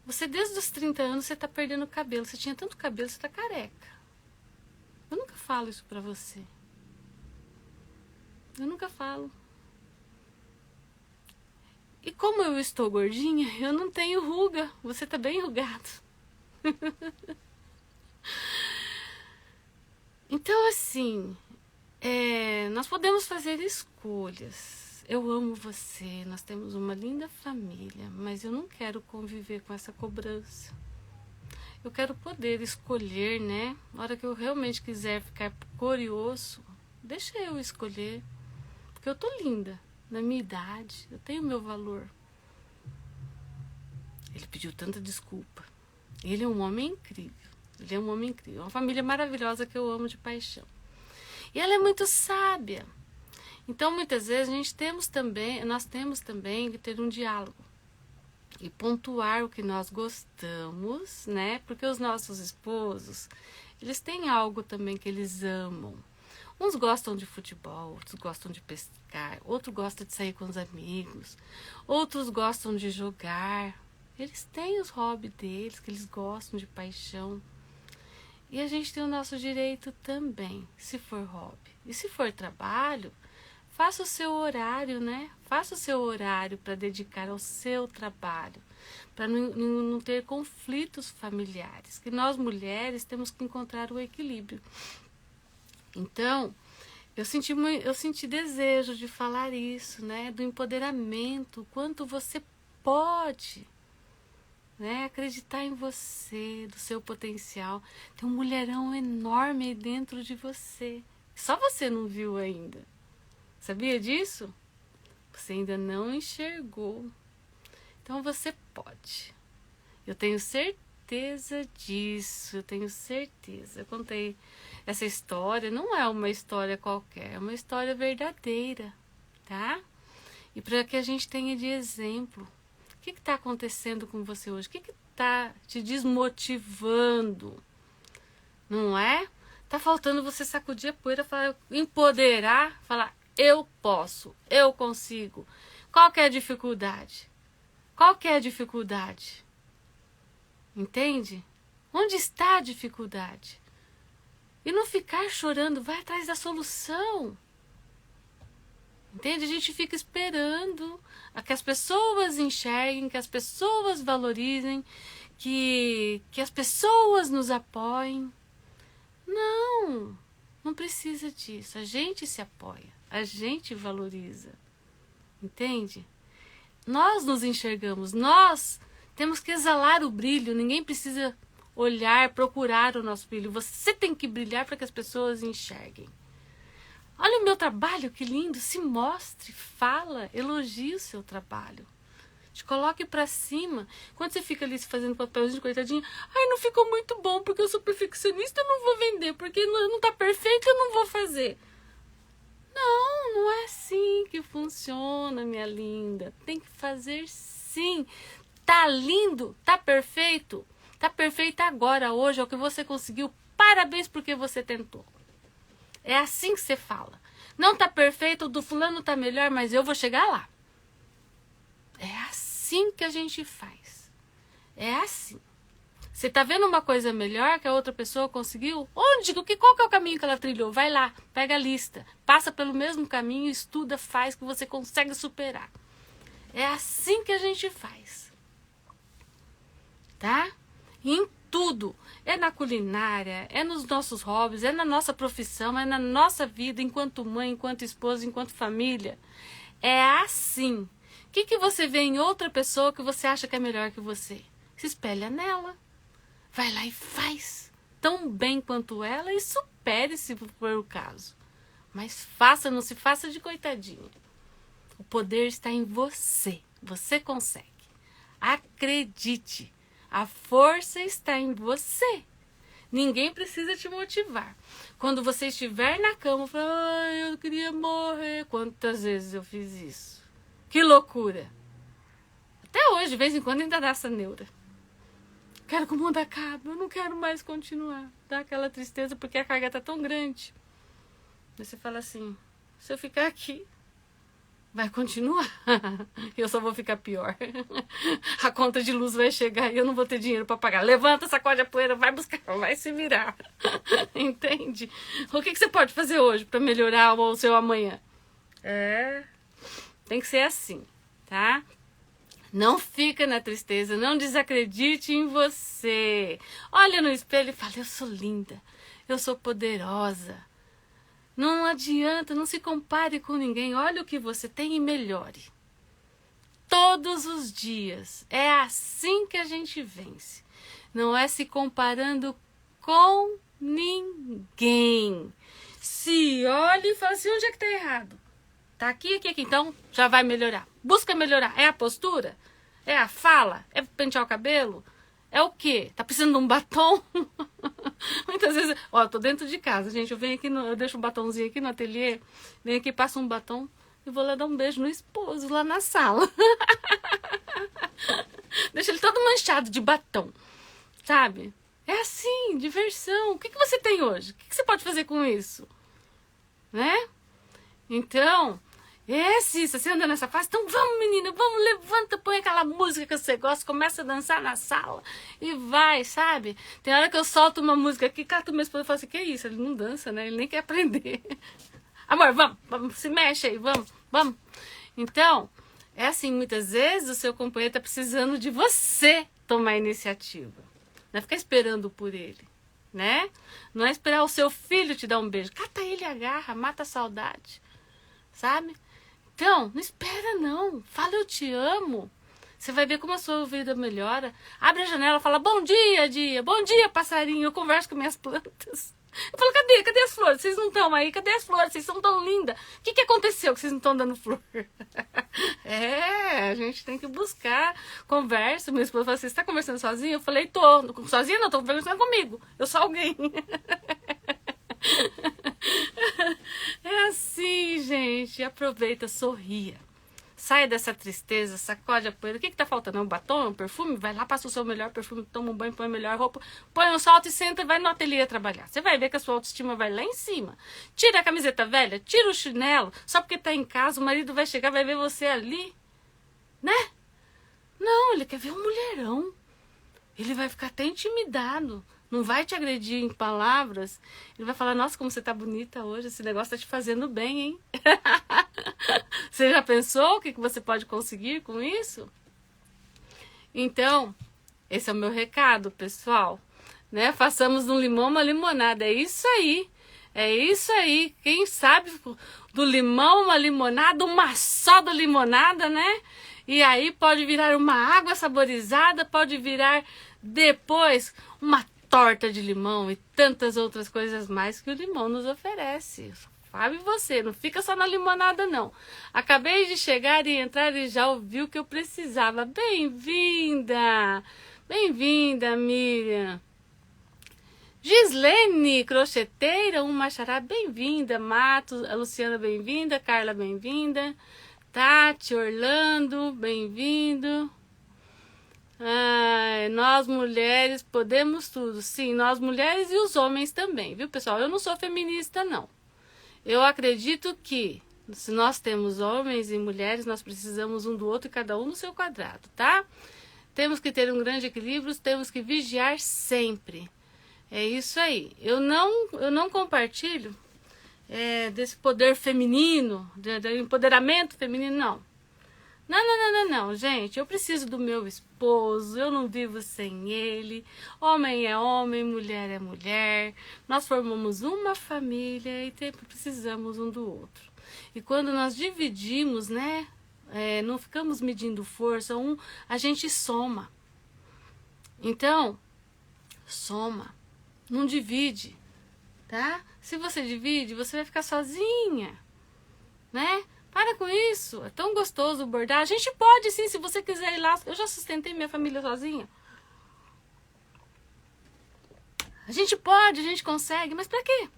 Você desde os 30 anos você tá perdendo cabelo. Você tinha tanto cabelo, você tá careca. Eu nunca falo isso pra você. Eu nunca falo. E como eu estou gordinha, eu não tenho ruga. Você tá bem enrugado. Então, assim, nós podemos fazer escolhas. Eu amo você, nós temos uma linda família, mas eu não quero conviver com essa cobrança. Eu quero poder escolher, né? Na hora que eu realmente quiser ficar cor e osso, deixa eu escolher. Porque eu tô linda. Na minha idade, eu tenho meu valor. Ele pediu tanta desculpa. Ele é um homem incrível. Ele é um homem incrível. Uma família maravilhosa que eu amo de paixão. E ela é muito sábia. Então, muitas vezes, nós temos também que ter um diálogo. E pontuar o que nós gostamos, né? Porque os nossos esposos, eles têm algo também que eles amam. Uns gostam de futebol, outros gostam de pescar, outros gostam de sair com os amigos, outros gostam de jogar. Eles têm os hobbies deles, que eles gostam de paixão. E a gente tem o nosso direito também, se for hobby. E se for trabalho, faça o seu horário, né? Faça o seu horário para dedicar ao seu trabalho, para não ter conflitos familiares. Que nós mulheres temos que encontrar o equilíbrio. Então, eu senti desejo de falar isso, né? Do empoderamento, o quanto você pode, né? Acreditar em você, do seu potencial. Tem um mulherão enorme aí dentro de você. Só você não viu ainda. Sabia disso? Você ainda não enxergou. Então você pode. Eu tenho certeza disso, eu tenho certeza. Eu contei essa história, não é uma história qualquer, é uma história verdadeira, tá? E para que a gente tenha de exemplo. O que está acontecendo com você hoje? O que está te desmotivando? Não é? Tá faltando você sacudir a poeira, falar, empoderar, falar, eu posso, eu consigo. Qual que é a dificuldade? Qual que é a dificuldade? Entende? Onde está a dificuldade? E não ficar chorando, vai atrás da solução. Entende? A gente fica esperando a que as pessoas enxerguem, que as pessoas valorizem, que as pessoas nos apoiem. Não, não precisa disso. A gente se apoia, a gente valoriza. Entende? Nós nos enxergamos, nós temos que exalar o brilho, ninguém precisa olhar, procurar o nosso brilho. Você tem que brilhar para que as pessoas enxerguem. Olha o meu trabalho, que lindo. Se mostre, fala, elogie o seu trabalho. Te coloque pra cima. Quando você fica ali se fazendo papelzinho de coitadinha, ai, não ficou muito bom porque eu sou perfeccionista, eu não vou vender, porque não tá perfeito, eu não vou fazer. Não, não é assim que funciona, minha linda. Tem que fazer sim. Tá lindo, tá perfeito. Tá perfeito agora, hoje, é o que você conseguiu. Parabéns porque você tentou. É assim que você fala. Não tá perfeito, o do fulano tá melhor, mas eu vou chegar lá. É assim que a gente faz. É assim. Você tá vendo uma coisa melhor que a outra pessoa conseguiu? Qual que é o caminho que ela trilhou? Vai lá, pega a lista, passa pelo mesmo caminho, estuda, faz que você consegue superar. É assim que a gente faz. Tá? Em tudo. É na culinária, é nos nossos hobbies, é na nossa profissão, é na nossa vida enquanto mãe, enquanto esposa, enquanto família. É assim. O que você vê em outra pessoa que você acha que é melhor que você? Se espelha nela. Vai lá e faz tão bem quanto ela e supere se for o caso. Mas faça, não se faça de coitadinha. O poder está em você. Você consegue. Acredite. A força está em você. Ninguém precisa te motivar. Quando você estiver na cama, fala, eu queria morrer. Quantas vezes eu fiz isso? Que loucura. Até hoje, de vez em quando, ainda dá essa neura. Quero que o mundo acabe, eu não quero mais continuar. Dá aquela tristeza porque a carga tá tão grande. Aí você fala assim, se eu ficar aqui, vai continuar. Eu só vou ficar pior. A conta de luz vai chegar e eu não vou ter dinheiro para pagar. Levanta, sacode a poeira, vai buscar, vai se virar. Entende? O que você pode fazer hoje para melhorar o seu amanhã? Tem que ser assim, tá? Não fica na tristeza, não desacredite em você. Olha no espelho e fala, eu sou linda, eu sou poderosa. Não adianta, não se compare com ninguém. Olha o que você tem e melhore. Todos os dias. É assim que a gente vence. Não é se comparando com ninguém. Se olha e fala assim, onde é que tá errado? Tá aqui, aqui, aqui. Então, já vai melhorar. Busca melhorar. É a postura? É a fala? É pentear o cabelo? É o quê? Tá precisando de um batom? Muitas vezes... Ó, eu tô dentro de casa, gente. Eu venho aqui, eu deixo um batomzinho aqui no ateliê. Venho aqui, passo um batom e vou lá dar um beijo no esposo lá na sala. Deixa ele todo manchado de batom. Sabe? É assim, diversão. O que você tem hoje? O que você pode fazer com isso? Né? Então... se você anda nessa fase, então vamos, menina, vamos, levanta, põe aquela música que você gosta, começa a dançar na sala e vai, sabe? Tem hora que eu solto uma música aqui, cato meu esposo e falo assim, que isso? Ele não dança, né? Ele nem quer aprender. Amor, vamos, se mexe aí, vamos. Então, é assim, muitas vezes o seu companheiro tá precisando de você tomar iniciativa. Não é ficar esperando por ele, né? Não é esperar o seu filho te dar um beijo. Cata ele, agarra, mata a saudade, sabe? Então, não espera não. Fala eu te amo. Você vai ver como a sua vida melhora. Abre a janela, fala bom dia, dia. Bom dia, passarinho. Eu converso com minhas plantas. Eu falo, cadê as flores? Vocês não estão aí? Cadê as flores? Vocês são tão lindas. O que aconteceu que vocês não estão dando flor? A gente tem que buscar conversa. Meu esposo falou, você está conversando sozinha? Eu falei, tô. Sozinha não, tô conversando comigo. Eu sou alguém. É assim, gente. Aproveita, sorria. Sai dessa tristeza, sacode a poeira. O que tá faltando? É um batom, um perfume? Vai lá, passa o seu melhor perfume, toma um banho, põe a melhor roupa, põe um salto e senta e vai no ateliê trabalhar. Você vai ver que a sua autoestima vai lá em cima. Tira a camiseta velha, tira o chinelo. Só porque tá em casa, o marido vai chegar, vai ver você ali. Né? Não, ele quer ver um mulherão. Ele vai ficar até intimidado. Não vai te agredir em palavras. Ele vai falar, nossa, como você tá bonita hoje. Esse negócio tá te fazendo bem, hein? Você já pensou o que você pode conseguir com isso? Então, esse é o meu recado, pessoal. Né? Façamos um limão uma limonada. É isso aí. É isso aí. Quem sabe do limão uma limonada, uma só da limonada, né? E aí pode virar uma água saborizada, pode virar depois uma torta de limão e tantas outras coisas mais que o limão nos oferece. Sabe você, não fica só na limonada não. Acabei de chegar e entrar e já ouvi o que eu precisava. Bem-vinda! Bem-vinda, Miriam. Gislene, crocheteira, Machará, bem-vinda. Matos, a Luciana, bem-vinda. Carla, bem-vinda. Tati, Orlando, bem-vindo. Nós mulheres podemos tudo. Sim, nós mulheres e os homens também, viu, pessoal? Eu não sou feminista, não. Eu acredito que se nós temos homens e mulheres, nós precisamos um do outro e cada um no seu quadrado, tá? Temos que ter um grande equilíbrio, temos que vigiar sempre. É isso aí. Eu não compartilho desse poder feminino, do empoderamento feminino, não. Não, gente, eu preciso do meu esposo, eu não vivo sem ele. Homem é homem, mulher é mulher. Nós formamos uma família e precisamos um do outro. E quando nós dividimos, né, não ficamos medindo força, a gente soma. Então, soma, não divide, tá? Se você divide, você vai ficar sozinha, né? Para com isso, é tão gostoso bordar. A gente pode sim, se você quiser ir lá. Eu já sustentei minha família sozinha. A gente pode, a gente consegue, mas pra quê?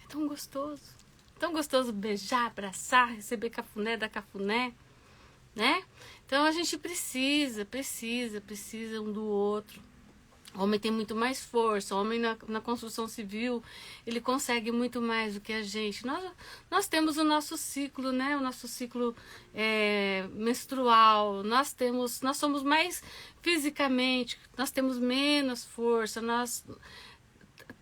É tão gostoso. Tão gostoso beijar, abraçar, receber cafuné, dar cafuné, né? Então a gente precisa um do outro. O homem tem muito mais força, o homem na construção civil, ele consegue muito mais do que a gente. Nós temos o nosso ciclo, né? O nosso ciclo menstrual, nós somos mais fisicamente, nós temos menos força,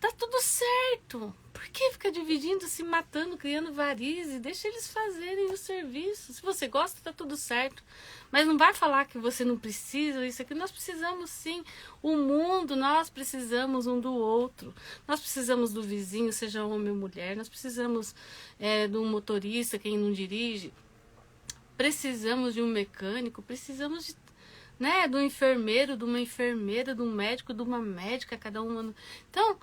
tá tudo certo. Por que fica dividindo, se matando, criando varizes? Deixa eles fazerem o serviço. Se você gosta, tá tudo certo. Mas não vai falar que você não precisa. Isso aqui nós precisamos sim. O mundo, nós precisamos um do outro. Nós precisamos do vizinho, seja homem ou mulher. Nós precisamos de um motorista, quem não dirige. Precisamos de um mecânico. Precisamos de um enfermeiro, de uma enfermeira, de um médico, de uma médica, cada uma. Então,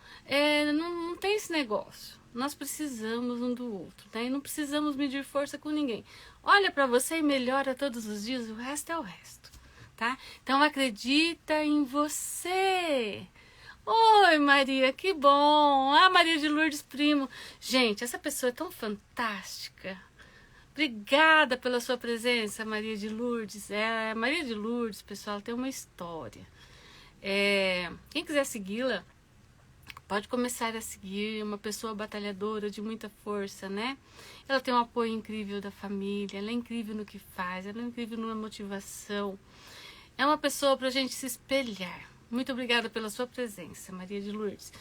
não tem esse negócio. Nós precisamos um do outro, tá? E não precisamos medir força com ninguém. Olha para você e melhora todos os dias, o resto é o resto, tá? Então, acredita em você. Oi, Maria, que bom. Ah, Maria de Lourdes Primo. Gente, essa pessoa é tão fantástica. Obrigada pela sua presença, Maria de Lourdes. Maria de Lourdes, pessoal, tem uma história. Quem quiser segui-la, pode começar a seguir. Uma pessoa batalhadora, de muita força, né? Ela tem um apoio incrível da família, ela é incrível no que faz, ela é incrível na motivação. É uma pessoa para a gente se espelhar. Muito obrigada pela sua presença, Maria de Lourdes.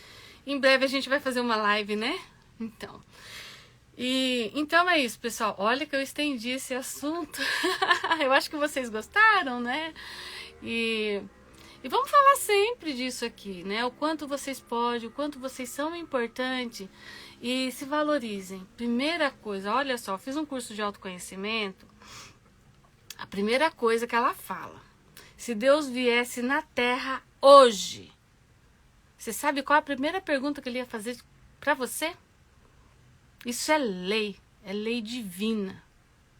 Em breve a gente vai fazer uma live, né? Então é isso, pessoal. Olha que eu estendi esse assunto. Eu acho que vocês gostaram, né? E vamos falar sempre disso aqui, né? O quanto vocês podem, o quanto vocês são importantes e se valorizem. Primeira coisa, olha só, fiz um curso de autoconhecimento. A primeira coisa que ela fala: se Deus viesse na Terra hoje, você sabe qual é a primeira pergunta que ele ia fazer para você? Isso é lei divina.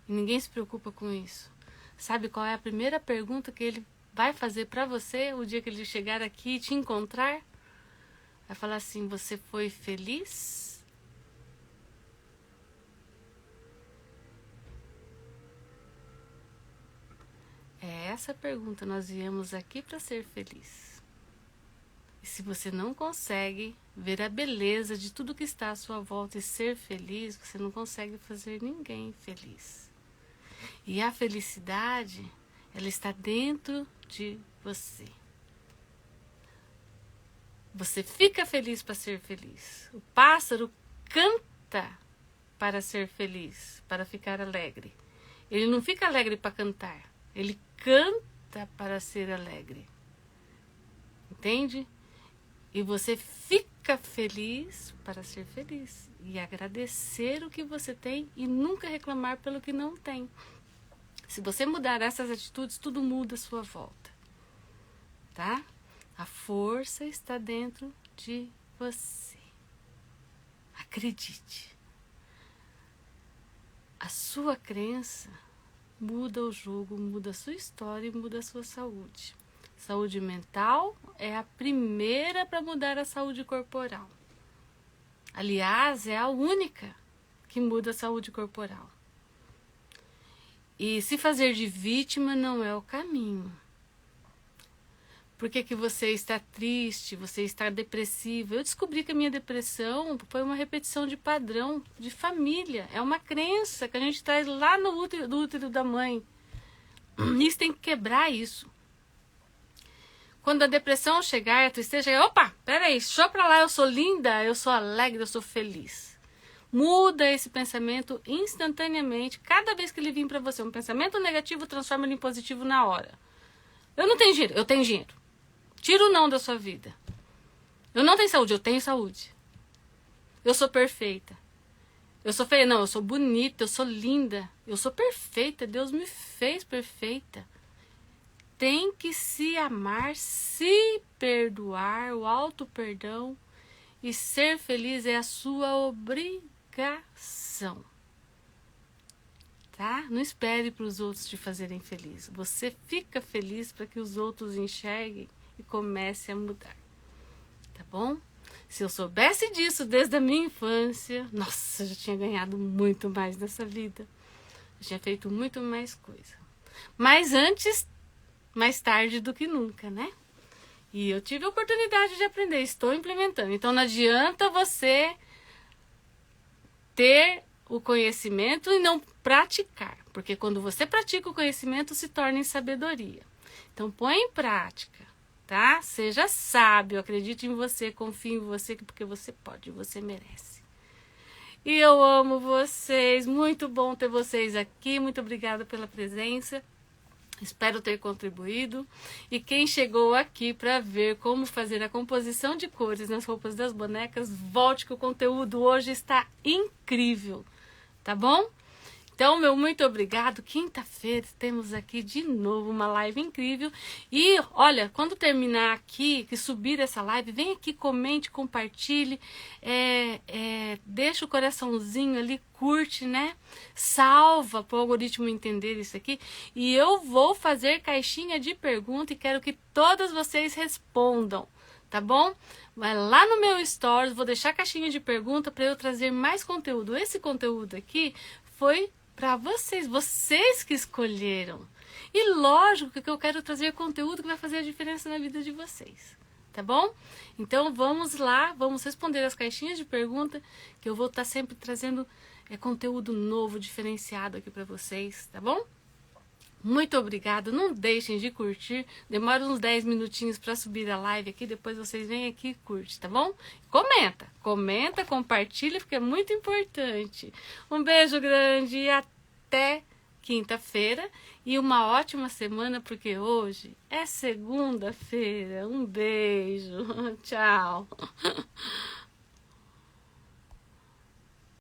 E ninguém se preocupa com isso. Sabe qual é a primeira pergunta que ele vai fazer para você o dia que ele chegar aqui e te encontrar? Vai falar assim: você foi feliz? É essa a pergunta. Nós viemos aqui para ser feliz. E se você não consegue ver a beleza de tudo que está à sua volta e ser feliz, você não consegue fazer ninguém feliz. E a felicidade, ela está dentro de você. Você fica feliz para ser feliz. O pássaro canta para ser feliz, para ficar alegre. Ele não fica alegre para cantar, ele canta para ser alegre. Entende? E você fica feliz para ser feliz e agradecer o que você tem e nunca reclamar pelo que não tem. Se você mudar essas atitudes, tudo muda à sua volta, tá? A força está dentro de você. Acredite. A sua crença muda o jogo, muda a sua história e muda a sua saúde. Saúde mental é a primeira para mudar a saúde corporal. Aliás, é a única que muda a saúde corporal. E se fazer de vítima não é o caminho. Por que você está triste, você está depressivo? Eu descobri que a minha depressão foi uma repetição de padrão, de família. É uma crença que a gente traz lá no útero, do útero da mãe. Isso tem que quebrar isso. Quando a depressão chegar, a tristeza chegar, opa, peraí, deixa eu pra lá, eu sou linda, eu sou alegre, eu sou feliz. Muda esse pensamento instantaneamente. Cada vez que ele vir para você um pensamento negativo, transforma ele em positivo na hora. Eu não tenho dinheiro, eu tenho dinheiro. Tira o não da sua vida. Eu não tenho saúde, eu tenho saúde. Eu sou perfeita. Eu sou feia, não, eu sou bonita, eu sou linda. Eu sou perfeita, Deus me fez perfeita. Tem que se amar, se perdoar, o auto-perdão e ser feliz é a sua obrigação. Tá? Não espere para os outros te fazerem feliz. Você fica feliz para que os outros enxerguem e comecem a mudar. Tá bom? Se eu soubesse disso desde a minha infância, nossa, eu já tinha ganhado muito mais nessa vida. Eu tinha feito muito mais coisa. Mas antes, mais tarde do que nunca, né? E eu tive a oportunidade de aprender, estou implementando. Então não adianta você ter o conhecimento e não praticar, porque quando você pratica o conhecimento se torna em sabedoria. Então põe em prática, tá? Seja sábio, acredite em você, confie em você, porque você pode, você merece. E eu amo vocês, muito bom ter vocês aqui, muito obrigada pela presença. Espero ter contribuído. E quem chegou aqui para ver como fazer a composição de cores nas roupas das bonecas, volte que o conteúdo hoje está incrível. Tá bom? Então, meu muito obrigado. Quinta-feira temos aqui de novo uma live incrível. E, olha, quando terminar aqui, que subir essa live, vem aqui, comente, compartilhe, deixa o coraçãozinho ali, curte, né? Salva para o algoritmo entender isso aqui. E eu vou fazer caixinha de pergunta e quero que todas vocês respondam, tá bom? Vai lá no meu stories, vou deixar caixinha de pergunta para eu trazer mais conteúdo. Esse conteúdo aqui foi para vocês que escolheram. E lógico que eu quero trazer conteúdo que vai fazer a diferença na vida de vocês, tá bom? Então vamos lá, vamos responder as caixinhas de pergunta, que eu vou estar sempre trazendo conteúdo novo, diferenciado aqui para vocês, tá bom? Muito obrigada, não deixem de curtir, demora uns 10 minutinhos para subir a live aqui, depois vocês vêm aqui e curtem, tá bom? Comenta, compartilha, porque é muito importante. Um beijo grande e até quinta-feira e uma ótima semana, porque hoje é segunda-feira. Um beijo, tchau.